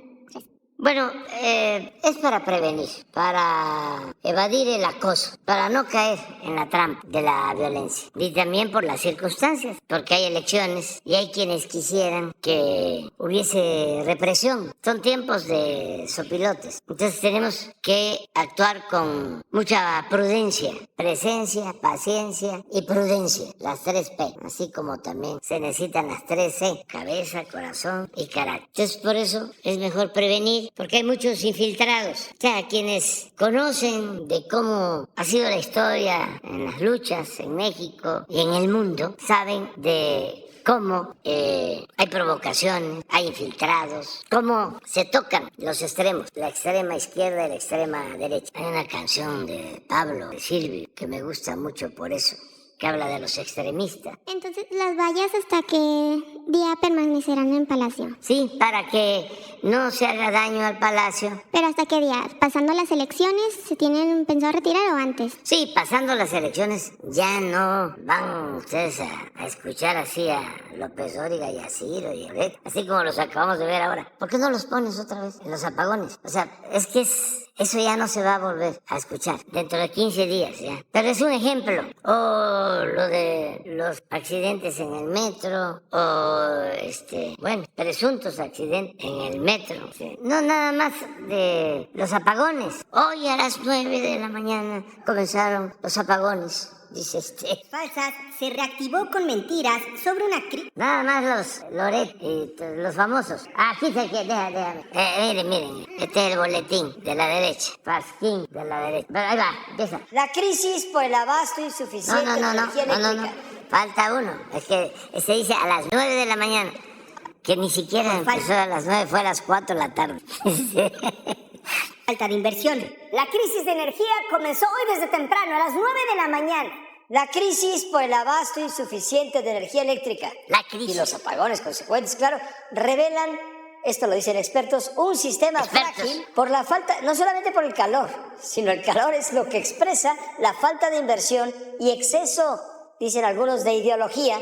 Bueno, es para prevenir, para evadir el acoso, para no caer en la trampa de la violencia. Y también por las circunstancias, porque hay elecciones y hay quienes quisieran que hubiese represión. Son tiempos de sopilotes. Entonces tenemos que actuar con mucha prudencia. Presencia, paciencia y prudencia. Las 3 P. Así como también se necesitan las 3 C. Cabeza, corazón y carácter. Entonces por eso es mejor prevenir porque hay muchos infiltrados. O sea, quienes conocen de cómo ha sido la historia en las luchas en México y en el mundo, saben de cómo hay provocaciones, hay infiltrados, cómo se tocan los extremos, la extrema izquierda y la extrema derecha. Hay una canción de Pablo, de Silvio, que me gusta mucho por eso, que habla de los extremistas. Entonces, ¿las vallas hasta qué día permanecerán en Palacio? Sí, para que no se haga daño al palacio. ¿Pero hasta qué día? ¿Pasando las elecciones se tienen pensado retirar o antes? Sí, pasando las elecciones ya no van ustedes a escuchar así a López Dóriga y a Ciro y a Beto, así como los acabamos de ver ahora. ¿Por qué no los pones otra vez en los apagones? O sea, es que eso ya no se va a volver a escuchar dentro de 15 días ya. Pero es un ejemplo. O lo de los accidentes en el metro, o bueno, presuntos accidentes en el metro. No nada más de los apagones. Hoy a las 9 de la mañana comenzaron los apagones. Dice Falsas se reactivó con mentiras sobre una Nada más los Loret y los famosos. Aquí se queda, déjame. Miren, este es el boletín de la derecha. Pasquín de la derecha. Pero ahí va, empieza. La crisis por el abasto insuficiente de energía eléctrica. No. Falta uno. Es que se dice a las 9 de la mañana. Que ni siquiera empezó a las 9, fue a las 4 de la tarde. falta de inversión. La crisis de energía comenzó hoy desde temprano, a las 9 de la mañana. La crisis por el abasto insuficiente de energía eléctrica La crisis. y los apagones consecuentes, claro, revelan, esto lo dicen expertos, un sistema frágil por la falta, no solamente por el calor, sino el calor es lo que expresa la falta de inversión y exceso, dicen algunos, de ideología.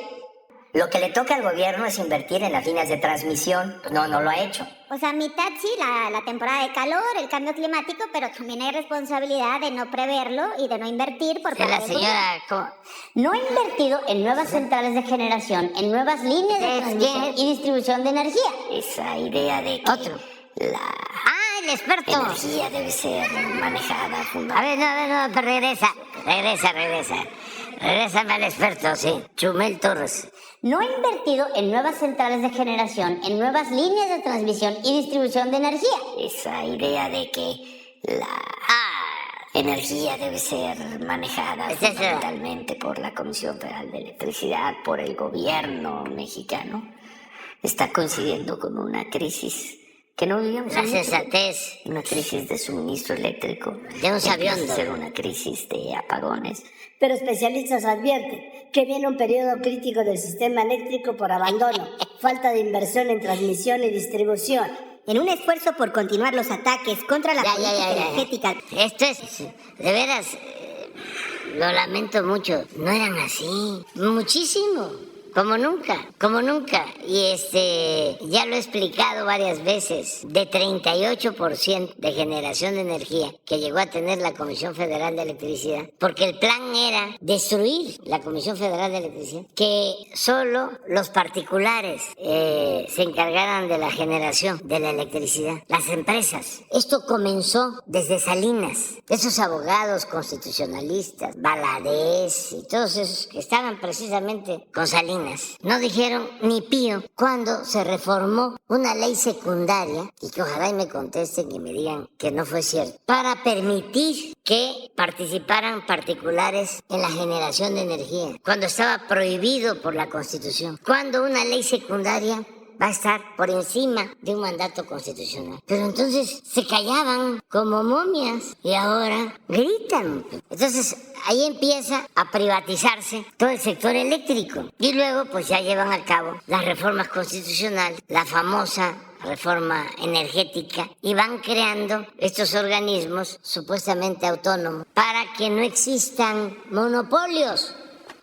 Lo que le toca al gobierno es invertir en las líneas de transmisión. No lo ha hecho. O sea, mitad sí, la temporada de calor, el cambio climático, pero también hay responsabilidad de no preverlo y de no invertir por parte La del señora, ¿cómo? No ha invertido en nuevas centrales de generación, en nuevas líneas de transmisión y distribución de energía. Esa idea de que Otro. la El experto. energía debe ser manejada A ver, no, pero regresa. Regrésame al experto, sí. Chumel Torres. No ha invertido en nuevas centrales de generación, en nuevas líneas de transmisión y distribución de energía. Esa idea de que la energía debe ser manejada fundamentalmente por la Comisión Federal de Electricidad, por el gobierno mexicano, está coincidiendo con una crisis que no vivíamos La mucho. sensatez Una crisis de suministro eléctrico. de un sabiondo. Empieza a ser una crisis de apagones. Pero especialistas advierten que viene un periodo crítico del sistema eléctrico por abandono, falta de inversión en transmisión y distribución. En un esfuerzo por continuar los ataques contra la política energética. Esto es, de veras, lo lamento mucho. No eran así. Muchísimo. Como nunca. Y ya lo he explicado varias veces, de 38% de generación de energía que llegó a tener la Comisión Federal de Electricidad, porque el plan era destruir la Comisión Federal de Electricidad, que solo los particulares se encargaran de la generación de la electricidad, las empresas. Esto comenzó desde Salinas, esos abogados constitucionalistas, Valadez y todos esos que estaban precisamente con Salinas. No dijeron ni pío cuando se reformó una ley secundaria, y que ojalá y me contesten y me digan que no fue cierto, para permitir que participaran particulares en la generación de energía, cuando estaba prohibido por la Constitución, cuando una ley secundaria va a estar por encima de un mandato constitucional. Pero entonces se callaban como momias y ahora gritan. Entonces ahí empieza a privatizarse todo el sector eléctrico. Y luego pues ya llevan a cabo las reformas constitucionales, la famosa reforma energética, y van creando estos organismos supuestamente autónomos para que no existan monopolios.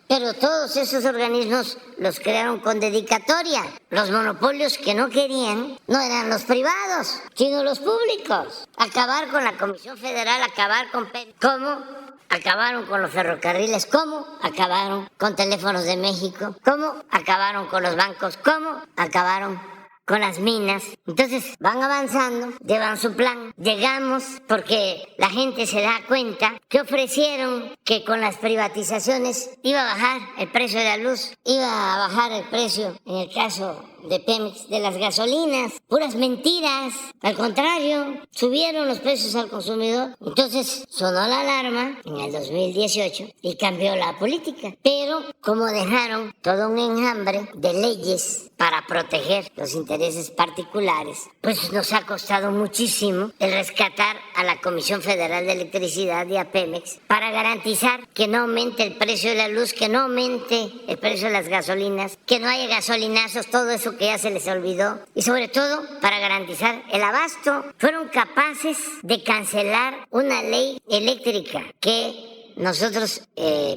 Pero todos esos organismos los crearon con dedicatoria. Los monopolios que no querían no eran los privados, sino los públicos. Acabar con la Comisión Federal, acabar con... ¿Cómo? Acabaron con los ferrocarriles. ¿Cómo? Acabaron con Teléfonos de México. ¿Cómo? Acabaron con los bancos. ¿Cómo? Acabaron con las minas. Entonces van avanzando, llevan su plan. Llegamos porque la gente se da cuenta que ofrecieron que con las privatizaciones iba a bajar el precio de la luz, iba a bajar el precio, en el caso de Pemex, de las gasolinas, puras mentiras. Al contrario, subieron los precios al consumidor. Entonces sonó la alarma en el 2018 y cambió la política. Pero como dejaron todo un enjambre de leyes para proteger los intereses particulares, pues nos ha costado muchísimo el rescatar a la Comisión Federal de Electricidad y a Pemex para garantizar que no aumente el precio de la luz, que no aumente el precio de las gasolinas, que no haya gasolinazos, todo eso que ya se les olvidó, y sobre todo para garantizar el abasto. Fueron capaces de cancelar una ley eléctrica que nosotros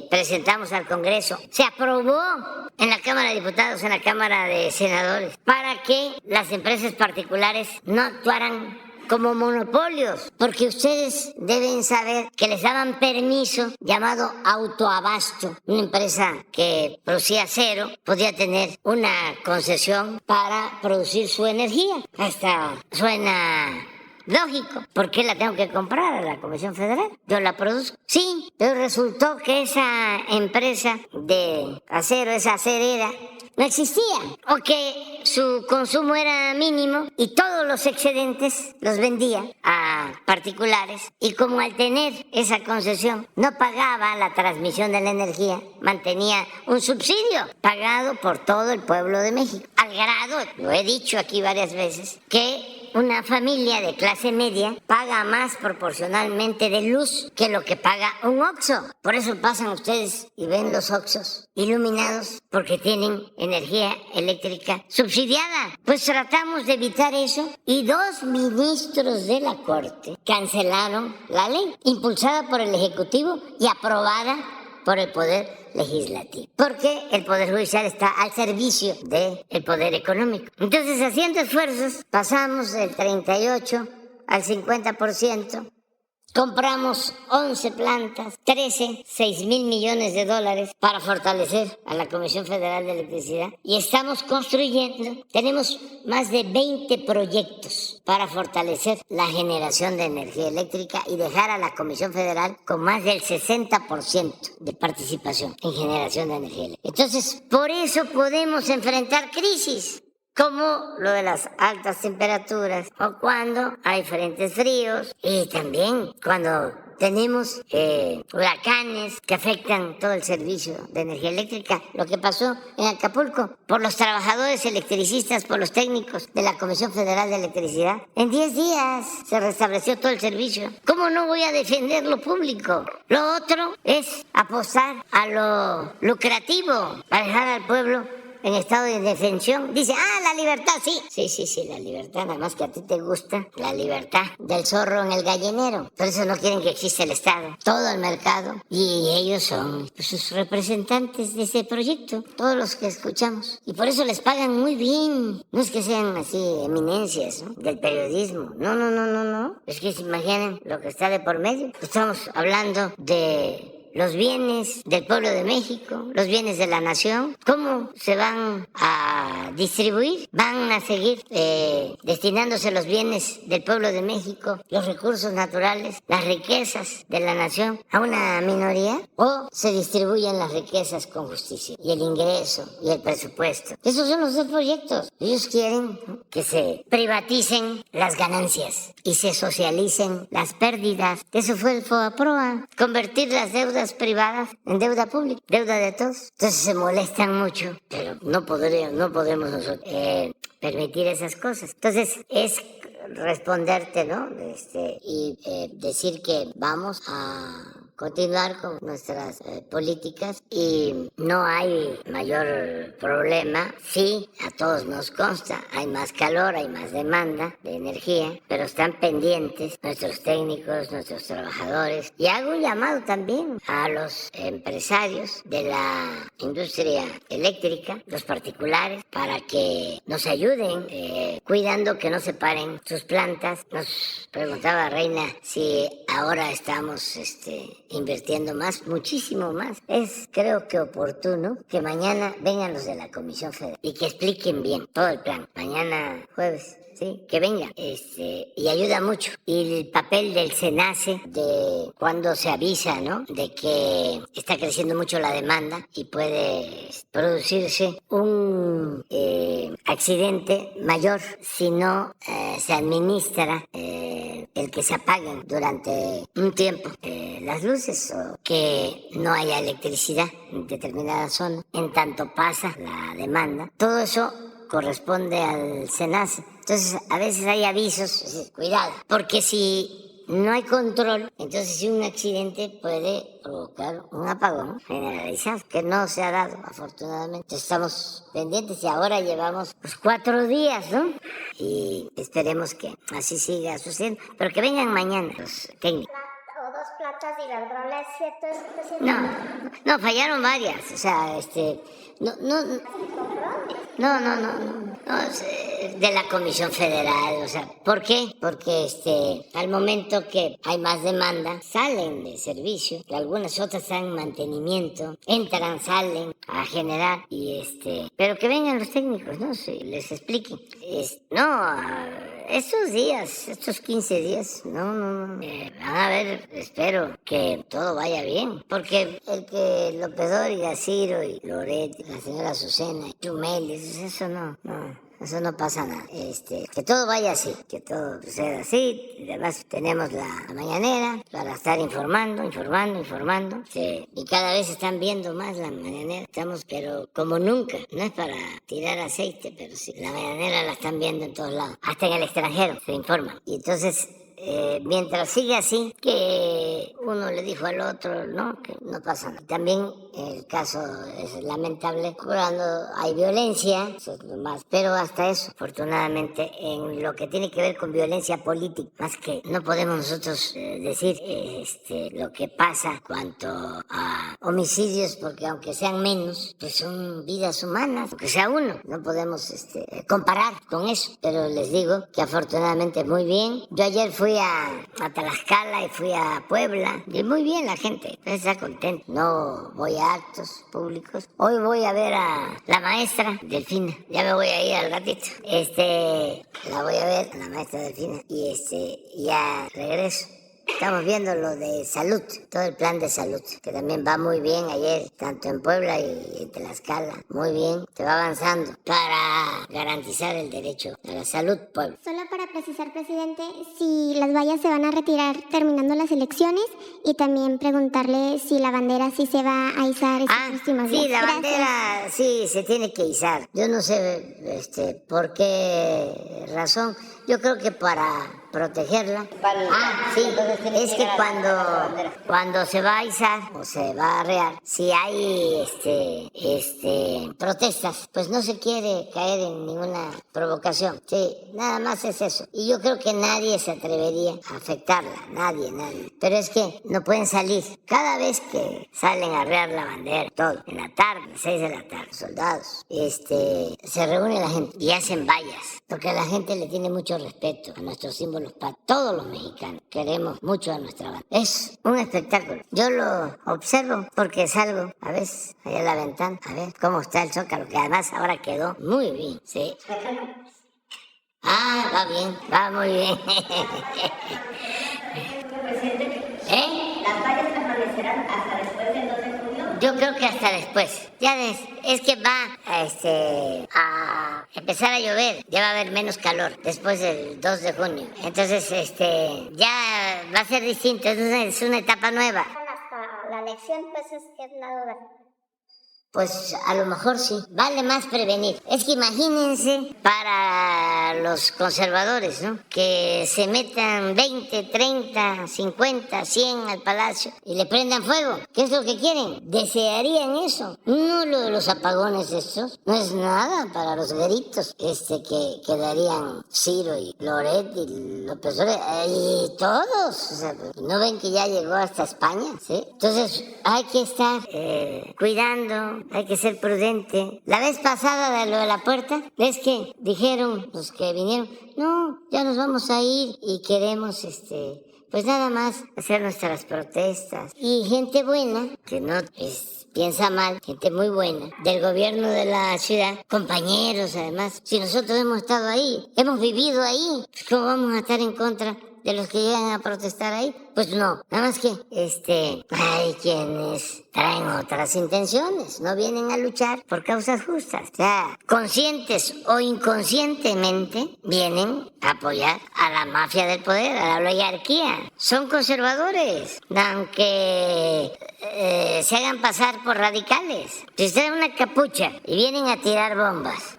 presentamos al Congreso. Se aprobó en la Cámara de Diputados, en la Cámara de Senadores, para que las empresas particulares no actuaran como monopolios, porque ustedes deben saber que les daban permiso llamado autoabasto. Una empresa que producía acero podía tener una concesión para producir su energía. Hasta suena lógico. ¿Por qué la tengo que comprar a la Comisión Federal? Yo la produzco. Sí, pero resultó que esa empresa de acero, esa acerera, no existía, o que su consumo era mínimo y todos los excedentes los vendía a particulares, y como al tener esa concesión no pagaba la transmisión de la energía, mantenía un subsidio pagado por todo el pueblo de México, al grado, lo he dicho aquí varias veces, que una familia de clase media paga más proporcionalmente de luz que lo que paga un Oxxo. Por eso pasan ustedes y ven los Oxxos iluminados, porque tienen energía eléctrica subsidiada. Pues tratamos de evitar eso y 2 ministros de la Corte cancelaron la ley, impulsada por el Ejecutivo y aprobada por el Poder Legislativo, porque el Poder Judicial está al servicio del Poder Económico. Entonces, haciendo esfuerzos, pasamos del 38 al 50%, compramos 11 plantas, 6,000 millones de dólares para fortalecer a la Comisión Federal de Electricidad, y estamos construyendo, tenemos más de 20 proyectos para fortalecer la generación de energía eléctrica y dejar a la Comisión Federal con más del 60% de participación en generación de energía eléctrica. Entonces, por eso podemos enfrentar crisis, como lo de las altas temperaturas, o cuando hay frentes fríos, y también cuando tenemos huracanes que afectan todo el servicio de energía eléctrica. Lo que pasó en Acapulco, por los trabajadores electricistas, por los técnicos de la Comisión Federal de Electricidad. En 10 días se restableció todo el servicio. ¿Cómo no voy a defender lo público? Lo otro es apostar a lo lucrativo, para dejar al pueblo en estado de indefensión. Dice, la libertad, sí. Sí, la libertad, nada más que a ti te gusta la libertad del zorro en el gallinero. Por eso no quieren que exista el Estado, todo el mercado, y ellos son sus representantes de ese proyecto, todos los que escuchamos. Y por eso les pagan muy bien. No es que sean así eminencias, ¿no?, del periodismo. No. Es que se imaginen lo que está de por medio. Estamos hablando de los bienes del pueblo de México, los bienes de la nación. ¿Cómo se van a distribuir? ¿Van a seguir destinándose los bienes del pueblo de México, los recursos naturales, las riquezas de la nación, a una minoría? ¿O se distribuyen las riquezas con justicia, y el ingreso y el presupuesto? Esos son los 2 proyectos. Ellos quieren, ¿no?, que se privaticen las ganancias y se socialicen las pérdidas. Eso fue el FOBAPROA, convertir las deudas privadas en deuda pública, deuda de todos. Entonces se molestan mucho, pero no podemos nosotros permitir esas cosas. Entonces es responderte, ¿no?, y decir que vamos a continuar con nuestras políticas, y no hay mayor problema. Sí, a todos nos consta, hay más calor, hay más demanda de energía, pero están pendientes nuestros técnicos, nuestros trabajadores, y hago un llamado también a los empresarios de la industria eléctrica, los particulares, para que nos ayuden cuidando que no se paren sus plantas. Nos preguntaba Reina si ahora estamos invirtiendo más, muchísimo más. Es, creo que oportuno que mañana vengan los de la Comisión Federal y que expliquen bien todo el plan. Mañana jueves. Sí, que venga, y ayuda mucho. Y el papel del SENACE, de cuando se avisa, ¿no?, de que está creciendo mucho la demanda y puede producirse un accidente mayor si no se administra el que se apaguen durante un tiempo las luces o que no haya electricidad en determinada zona, en tanto pasa la demanda. Todo eso corresponde al SENACE. Entonces, a veces hay avisos, cuidado, porque si no hay control, entonces si un accidente puede provocar un apagón generalizado, que no se ha dado, afortunadamente. Entonces, estamos pendientes y ahora llevamos 4 días, ¿no? Y esperemos que así siga sucediendo, pero que vengan mañana los técnicos. O 2 plantas de hidroeléctricas, ¿cierto? No, fallaron varias, o sea, de la Comisión Federal, o sea, ¿por qué? Porque al momento que hay más demanda, salen de servicio, y algunas otras están en mantenimiento, entran, salen a generar, pero que vengan los técnicos, ¿no? Si les expliquen. Estos días, estos 15 días, van a ver, espero que todo vaya bien, porque el que López Dóriga, Ciro y Loret, la señora Azucena, Chumel, eso no pasa nada. Que todo vaya así, que todo suceda así. Y además tenemos la mañanera para estar informando. Y cada vez están viendo más la mañanera. Estamos, pero como nunca. No es para tirar aceite, pero sí. La mañanera la están viendo en todos lados. Hasta en el extranjero se informa. Y entonces, mientras sigue así, que uno le dijo al otro, ¿no?, que no pasa nada. También el caso es lamentable cuando hay violencia, eso es lo más. Pero hasta eso, afortunadamente, en lo que tiene que ver con violencia política, más que no podemos nosotros decir lo que pasa cuanto a homicidios, porque aunque sean menos, pues son vidas humanas, aunque sea uno, no podemos comparar con eso. Pero les digo que afortunadamente muy bien. Yo ayer fui a Tlaxcala y fui a Puebla y muy bien la gente, está contenta. No voy a actos públicos. Hoy voy a ver a la maestra Delfina, ya me voy a ir al ratito. La voy a ver, a la maestra Delfina, y ya regreso. Estamos viendo lo de salud, todo el plan de salud, que también va muy bien ayer, tanto en Puebla y en Tlaxcala. Muy bien, se va avanzando para garantizar el derecho a la salud, Puebla. Solo para precisar, presidente, si las vallas se van a retirar terminando las elecciones y también preguntarle si la bandera sí se va a izar estos últimos días. Sí, la bandera sí se tiene que izar. Yo no sé por qué razón. Yo creo que para protegerla. Sí, es que cuando se va a izar o se va a arrear, si hay protestas, pues no se quiere caer en ninguna provocación. Sí, nada más es eso. Y yo creo que nadie se atrevería a afectarla, nadie. Pero es que no pueden salir. Cada vez que salen a arrear la bandera, todo, en la tarde, 6 de la tarde, soldados, se reúne la gente y hacen vallas, porque la gente le tiene mucho respeto a nuestros símbolos. Para todos los mexicanos queremos mucho a nuestra banda. Es un espectáculo. Yo lo observo porque salgo a veces allá a la ventana a ver cómo está el Zócalo, que además ahora quedó muy bien. Sí. Va bien, va muy bien. ¿Las vallas permanecerán hasta después del 2 de junio? Yo creo que hasta después. Ya ves, es que va a empezar a llover, ya va a haber menos calor después del 2 de junio. Entonces, ya va a ser distinto, es una etapa nueva. Hasta la elección, pues es la duda. Pues a lo mejor sí, vale más prevenir. Es que imagínense para los conservadores, ¿no?, que se metan 20, 30, 50, 100 al palacio y le prendan fuego. ¿Qué es lo que quieren? ¿Desearían eso? No, lo de los apagones estos no es nada para los gritos que darían Ciro y Loret y López Dóriga y todos. O sea, ¿no ven que ya llegó hasta España? ¿Sí? Entonces hay que estar cuidando. Hay que ser prudente. La vez pasada de lo de la puerta, es que dijeron los que vinieron, no, ya nos vamos a ir y queremos pues nada más hacer nuestras protestas. Y gente buena, que no piensa mal, gente muy buena, del gobierno de la ciudad, compañeros además. Si nosotros hemos estado ahí, hemos vivido ahí, ¿cómo vamos a estar en contra de los que llegan a protestar ahí? Pues no, nada más que hay quienes traen otras intenciones, no vienen a luchar por causas justas. O sea, conscientes o inconscientemente vienen a apoyar a la mafia del poder, a la oligarquía. Son conservadores, aunque se hagan pasar por radicales. Si ustedes traen una capucha y vienen a tirar bombas,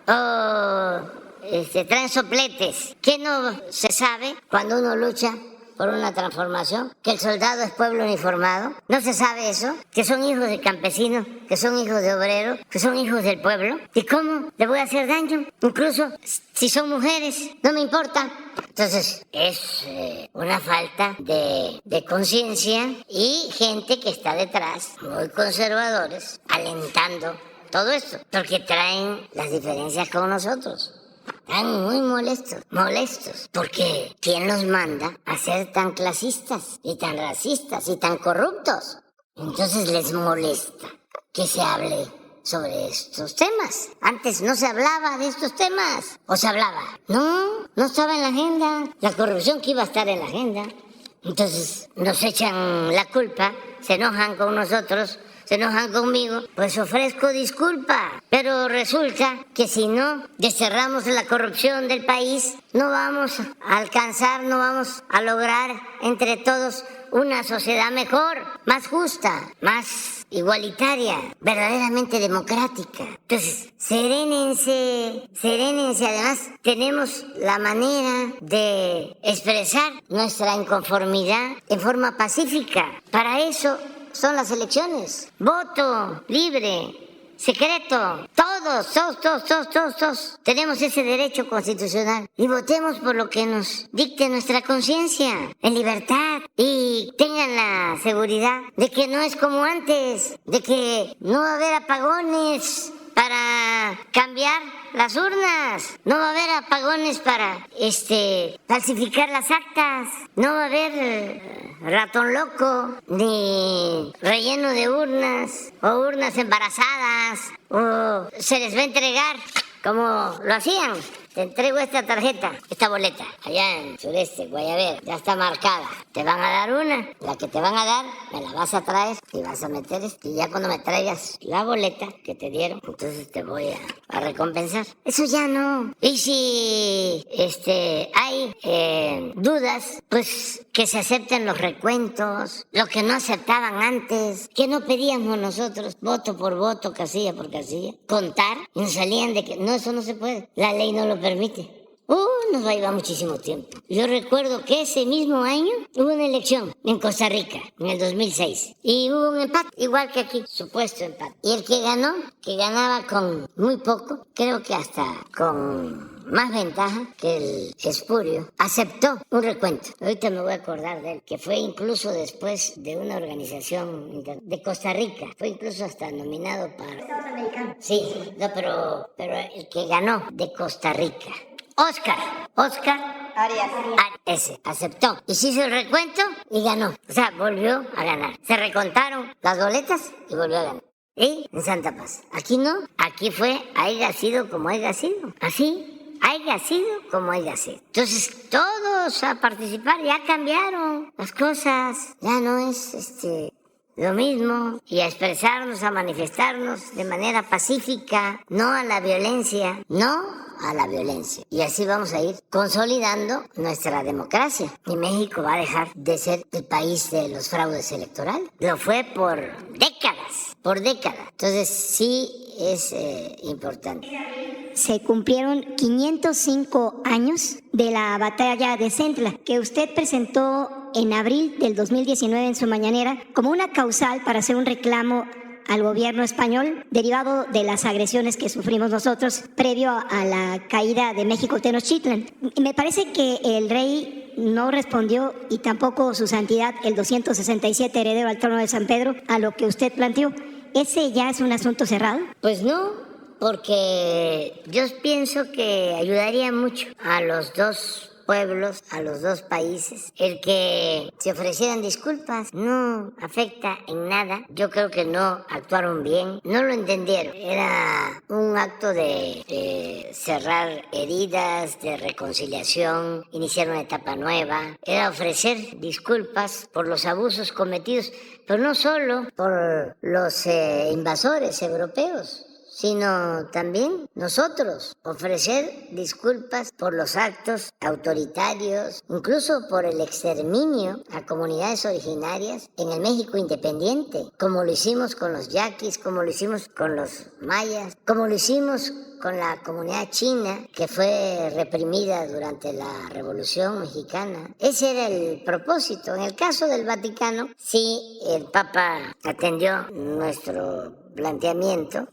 traen sopletes, ¿qué no se sabe cuando uno lucha por una transformación? Que el soldado es pueblo uniformado. ¿No se sabe eso? Que son hijos de campesinos, que son hijos de obreros, que son hijos del pueblo. ¿Y cómo le voy a hacer daño? Incluso si son mujeres, no me importa. Entonces, es una falta de conciencia y gente que está detrás, muy conservadores, alentando todo esto, porque traen las diferencias con nosotros. Están muy molestos, porque ¿quién los manda a ser tan clasistas y tan racistas y tan corruptos? Entonces les molesta que se hable sobre estos temas. Antes no se hablaba de estos temas, ¿o se hablaba? No estaba en la agenda. La corrupción que iba a estar en la agenda. Entonces nos echan la culpa, se enojan con nosotros, se enojan conmigo, pues ofrezco disculpa. Pero resulta que si no desterramos la corrupción del país, no vamos a alcanzar, no vamos a lograr entre todos una sociedad mejor, más justa, más igualitaria, verdaderamente democrática. Entonces, serénense. Además, tenemos la manera de expresar nuestra inconformidad en forma pacífica. Para eso son las elecciones. Voto libre, secreto. Todos tenemos ese derecho constitucional. Y votemos por lo que nos dicte nuestra conciencia, en libertad. Y tengan la seguridad de que no es como antes, de que no va a haber apagones para cambiar las urnas, no va a haber apagones para falsificar las actas, no va a haber ratón loco, ni relleno de urnas, o urnas embarazadas, o se les va a entregar como lo hacían. Te entrego esta tarjeta, esta boleta, allá en Sureste, Guayabera, ya está marcada. Te van a dar una, la que te van a dar, me la vas a traer y vas a meter y ya cuando me traigas la boleta que te dieron, entonces te voy a recompensar. Eso ya no. Y si hay dudas, pues que se acepten los recuentos, lo que no aceptaban antes, que no pedíamos nosotros, voto por voto, casilla por casilla, contar, y nos salían de que no, eso no se puede, la ley no lo permite. Nos va a llevar muchísimo tiempo. Yo recuerdo que ese mismo año hubo una elección en Costa Rica, en el 2006. Y hubo un empate, igual que aquí, supuesto empate. Y el que ganó, que ganaba con muy poco, creo que hasta con más ventaja que el espurio, aceptó un recuento. Ahorita me voy a acordar de él, que fue incluso después de una organización de Costa Rica. Fue incluso hasta nominado para... ¿Estados americanos? Sí, no, pero el que ganó de Costa Rica. Oscar Arias. Ese, aceptó. Y se hizo el recuento y ganó. O sea, volvió a ganar. Se recontaron las boletas y volvió a ganar. ¿Y? En Santa Paz. Aquí no. Aquí fue, haya sido como haya sido. Así, haya sido como haya sido. Entonces, todos a participar. Ya cambiaron las cosas. Ya no es lo mismo. Y a expresarnos, a manifestarnos de manera pacífica. No a la violencia. No a la violencia. Y así vamos a ir consolidando nuestra democracia. Y México va a dejar de ser el país de los fraudes electorales. Lo fue por décadas. Entonces sí es importante. Se cumplieron 505 años de la batalla de Centla, que usted presentó en abril del 2019 en su mañanera como una causal para hacer un reclamo al gobierno español derivado de las agresiones que sufrimos nosotros previo a la caída de México Tenochtitlan. Me parece que el rey no respondió y tampoco su santidad, el 267 heredero al trono de San Pedro, a lo que usted planteó. ¿Ese ya es un asunto cerrado? Pues no, porque yo pienso que ayudaría mucho a los dos pueblos, a los dos países. El que se ofrecieran disculpas no afecta en nada. Yo creo que no actuaron bien, no lo entendieron. Era un acto de cerrar heridas, de reconciliación, iniciar una etapa nueva. Era ofrecer disculpas por los abusos cometidos, pero no solo por los invasores europeos, sino también nosotros, ofrecer disculpas por los actos autoritarios, incluso por el exterminio a comunidades originarias en el México independiente, como lo hicimos con los yaquis, como lo hicimos con los mayas, como lo hicimos con la comunidad china, que fue reprimida durante la Revolución Mexicana. Ese era el propósito. En el caso del Vaticano, sí, el Papa atendió nuestro planteamiento.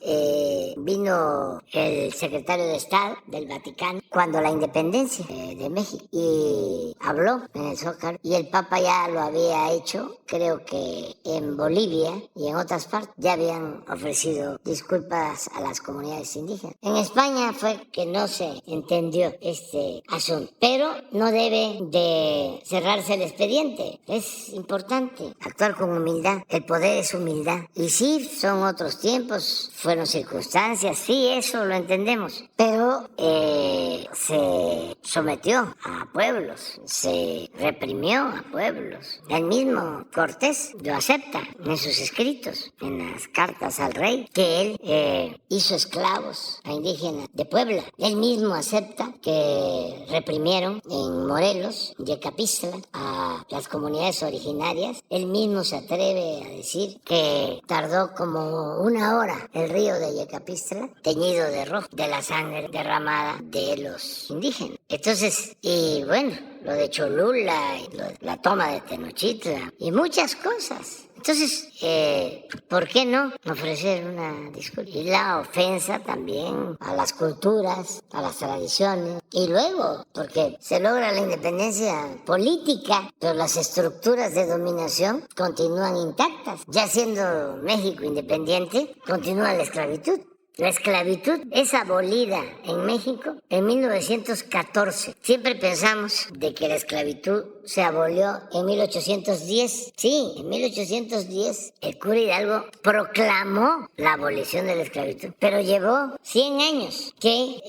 Vino el secretario de Estado del Vaticano cuando la independencia de México y habló en el Zócalo, y el Papa ya lo había hecho, creo que en Bolivia y en otras partes ya habían ofrecido disculpas a las comunidades indígenas. En España fue que no se entendió este asunto, pero no debe de cerrarse el expediente. Es importante actuar con humildad. El poder es humildad, y sí, son otros tiempos, fueron circunstancias, sí, eso lo entendemos, pero se sometió a pueblos, se reprimió a pueblos. El mismo Cortés lo acepta en sus escritos, en las cartas al rey, que él hizo esclavos a indígenas de Puebla. Él mismo acepta que reprimieron en Morelos, Yecapistla, a las comunidades originarias. Él mismo se atreve a decir que tardó como una hora el río de Yecapistla teñido de rojo, de la sangre derramada de los indígenas. Entonces, y bueno, lo de Cholula, y la toma de Tenochtitlan, y muchas cosas. Entonces, ¿por qué no ofrecer una disculpa? Y la ofensa también a las culturas, a las tradiciones. Y luego, porque se logra la independencia política, pero las estructuras de dominación continúan intactas. Ya siendo México independiente, continúa la esclavitud. La esclavitud es abolida en México en 1914. Siempre pensamos de que la esclavitud se abolió en 1810. Sí, en 1810 el cura Hidalgo proclamó la abolición de la esclavitud, pero llevó 100 años que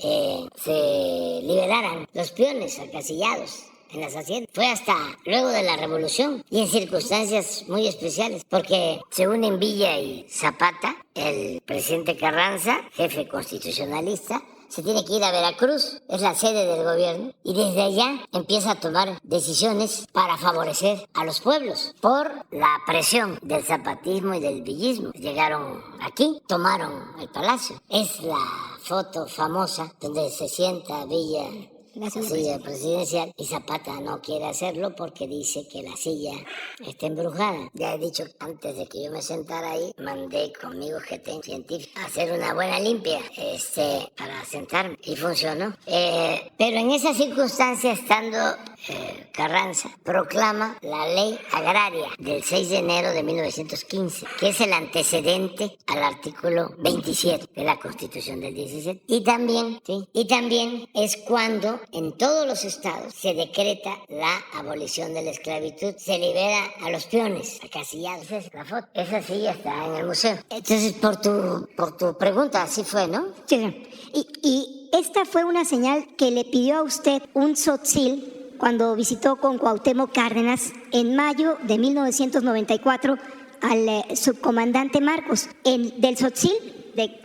se liberaran los peones acasillados en las haciendas. Fue hasta luego de la Revolución y en circunstancias muy especiales, porque según en Villa y Zapata, el presidente Carranza, jefe constitucionalista, se tiene que ir a Veracruz, es la sede del gobierno, y desde allá empieza a tomar decisiones para favorecer a los pueblos por la presión del zapatismo y del villismo. Llegaron aquí, tomaron el palacio. Es la foto famosa donde se sienta Villa, la silla presidencial, y Zapata no quiere hacerlo porque dice que la silla está embrujada. Ya he dicho, antes de que yo me sentara ahí, mandé con mi GT científico a hacer una buena limpia para sentarme, y funcionó. Pero en esa circunstancia, estando Carranza, proclama la ley agraria del 6 de enero de 1915, que es el antecedente al artículo 27 de la Constitución del 17. Y también es cuando en todos los estados se decreta la abolición de la esclavitud, se libera a los peones acasillados. Esa es la foto, esa sí está en el museo. Entonces, por tu pregunta, así fue, ¿no? Sí. Y esta fue una señal que le pidió a usted un tzotzil cuando visitó con Cuauhtémoc Cárdenas en mayo de 1994 al subcomandante Marcos. Del tzotzil,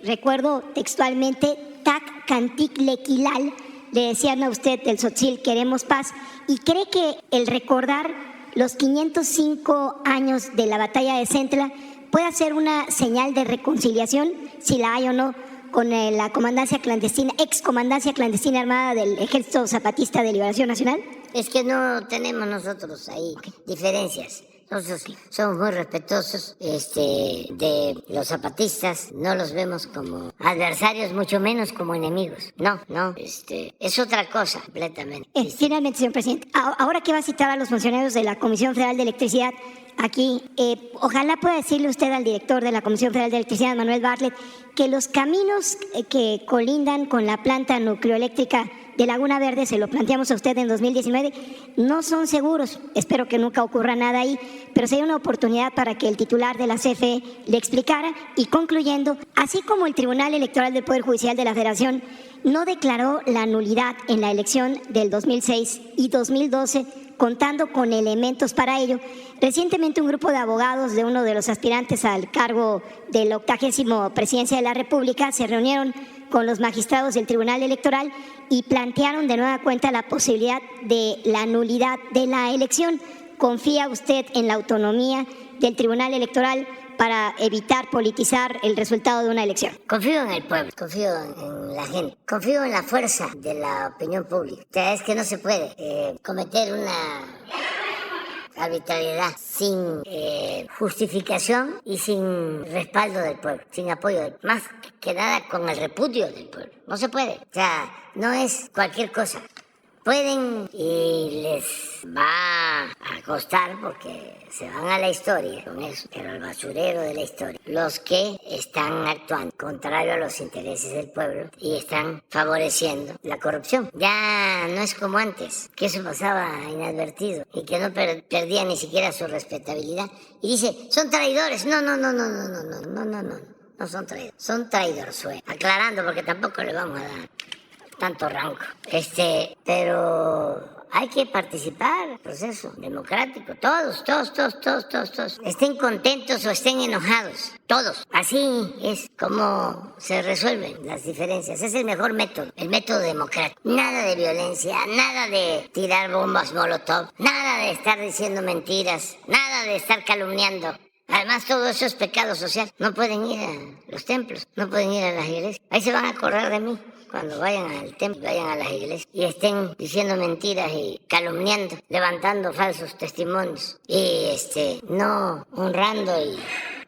recuerdo textualmente, Tac Cantic Lequilal, le decían a usted del tzotzil, queremos paz. ¿Y cree que el recordar los 505 años de la batalla de Centla puede ser una señal de reconciliación, si la hay o no, con la comandancia clandestina, excomandancia clandestina armada del Ejército Zapatista de Liberación Nacional? Es que no tenemos nosotros ahí diferencias. Nosotros somos muy respetuosos de los zapatistas, no los vemos como adversarios, mucho menos como enemigos. No, es otra cosa completamente. Finalmente, señor presidente, ahora que va a citar a los funcionarios de la Comisión Federal de Electricidad, aquí. Ojalá pueda decirle usted al director de la Comisión Federal de Electricidad, Manuel Bartlett, que los caminos que colindan con la planta nucleoeléctrica de Laguna Verde, se lo planteamos a usted en 2019, no son seguros. Espero que nunca ocurra nada ahí, pero sería una oportunidad para que el titular de la CFE le explicara. Y concluyendo, así como el Tribunal Electoral del Poder Judicial de la Federación no declaró la nulidad en la elección del 2006 y 2012, contando con elementos para ello, recientemente un grupo de abogados de uno de los aspirantes al cargo de la 80ª Presidencia de la República se reunieron con los magistrados del Tribunal Electoral y plantearon de nueva cuenta la posibilidad de la nulidad de la elección. ¿Confía usted en la autonomía del Tribunal Electoral para evitar politizar el resultado de una elección? Confío en el pueblo, confío en la gente, confío en la fuerza de la opinión pública. O sea, es que no se puede cometer una arbitrariedad sin justificación y sin respaldo del pueblo, sin apoyo del pueblo, más que nada con el repudio del pueblo. No se puede, o sea, no es cualquier cosa. Pueden y les va a costar porque se van a la historia con eso, pero el basurero de la historia. Los que están actuando contrario a los intereses del pueblo y están favoreciendo la corrupción. Ya no es como antes, que eso pasaba inadvertido y que no perdía ni siquiera su respetabilidad. Y dice, son traidores. No son traidores, son traidores. Aclarando, porque tampoco le vamos a dar tanto rango. Pero hay que participar en el proceso democrático. Todos. Estén contentos o estén enojados. Todos. Así es como se resuelven las diferencias. Es el mejor método, el método democrático. Nada de violencia, nada de tirar bombas molotov, nada de estar diciendo mentiras, nada de estar calumniando. Además, todo eso es pecado social. No pueden ir a los templos, no pueden ir a las iglesias. Ahí se van a acordar de mí cuando vayan al templo, vayan a las iglesias y estén diciendo mentiras y calumniando, levantando falsos testimonios y no honrando y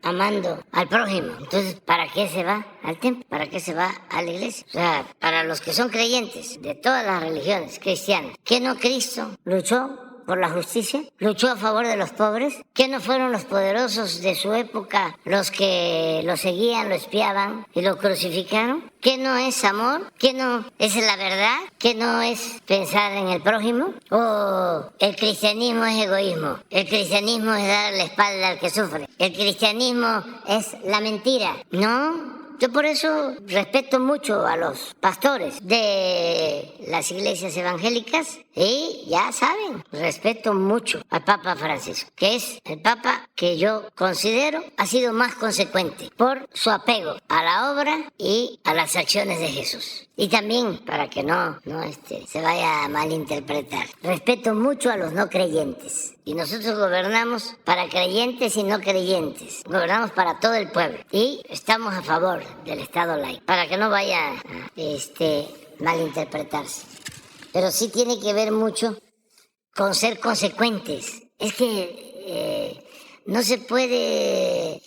amando al prójimo. Entonces, ¿para qué se va al templo? ¿Para qué se va a la iglesia? O sea, para los que son creyentes de todas las religiones cristianas, ¿qué no Cristo luchó por la justicia? ¿Luchó a favor de los pobres? ¿Qué no fueron los poderosos de su época los que lo seguían, lo espiaban y lo crucificaron? ¿Qué no es amor? ¿Qué no es la verdad? ¿Qué no es pensar en el prójimo? ¿O el cristianismo es egoísmo? ¿El cristianismo es dar la espalda al que sufre? ¿El cristianismo es la mentira? No. Yo por eso respeto mucho a los pastores de las iglesias evangélicas y ya saben, respeto mucho al Papa Francisco, que es el Papa que yo considero ha sido más consecuente por su apego a la obra y a las acciones de Jesús. Y también, para que no se vaya a malinterpretar, respeto mucho a los no creyentes. Y nosotros gobernamos para creyentes y no creyentes. Gobernamos para todo el pueblo. Y estamos a favor del Estado laico, para que no vaya a malinterpretarse. Pero sí tiene que ver mucho con ser consecuentes. Es que no se puede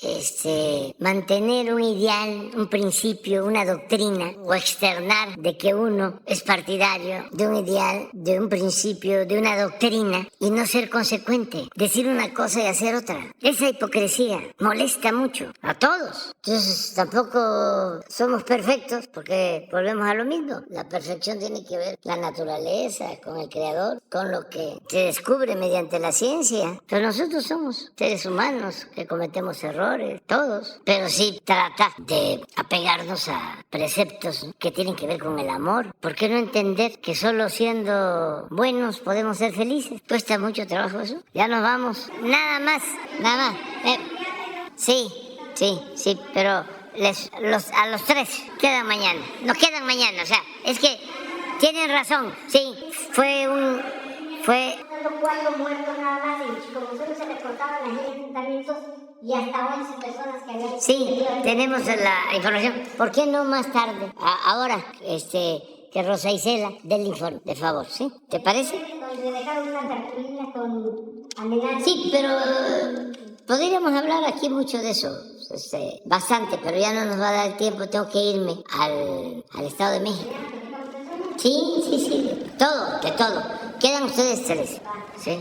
mantener un ideal, un principio, una doctrina o externar de que uno es partidario de un ideal, de un principio, de una doctrina y no ser consecuente, decir una cosa y hacer otra. Esa hipocresía molesta mucho a todos. Entonces tampoco somos perfectos porque volvemos a lo mismo. La perfección tiene que ver con la naturaleza, con el creador, con lo que se descubre mediante la ciencia. Pero nosotros somos seres humanos que cometemos errores, todos, pero sí trata de apegarnos a preceptos que tienen que ver con el amor. ¿Por qué no entender que solo siendo buenos podemos ser felices? Cuesta mucho trabajo eso. Ya nos vamos. Nada más. Sí, pero a los tres quedan mañana. Nos quedan mañana, o sea, es que tienen razón. Sí, fue 4 muertos nada más y como solo se reportaban las ayuntamientos y hasta 11 personas que habían... Sí, tenemos la información. ¿Por qué no más tarde? Ahora, que Rosa Isela dé el informe, de favor, ¿sí? ¿Te parece? Le dejaron una cartulina con amenazas. Sí, pero podríamos hablar aquí mucho de eso. Bastante, pero ya no nos va a dar tiempo. Tengo que irme al Estado de México. Sí, de todo. Quedan ustedes tres. Sí.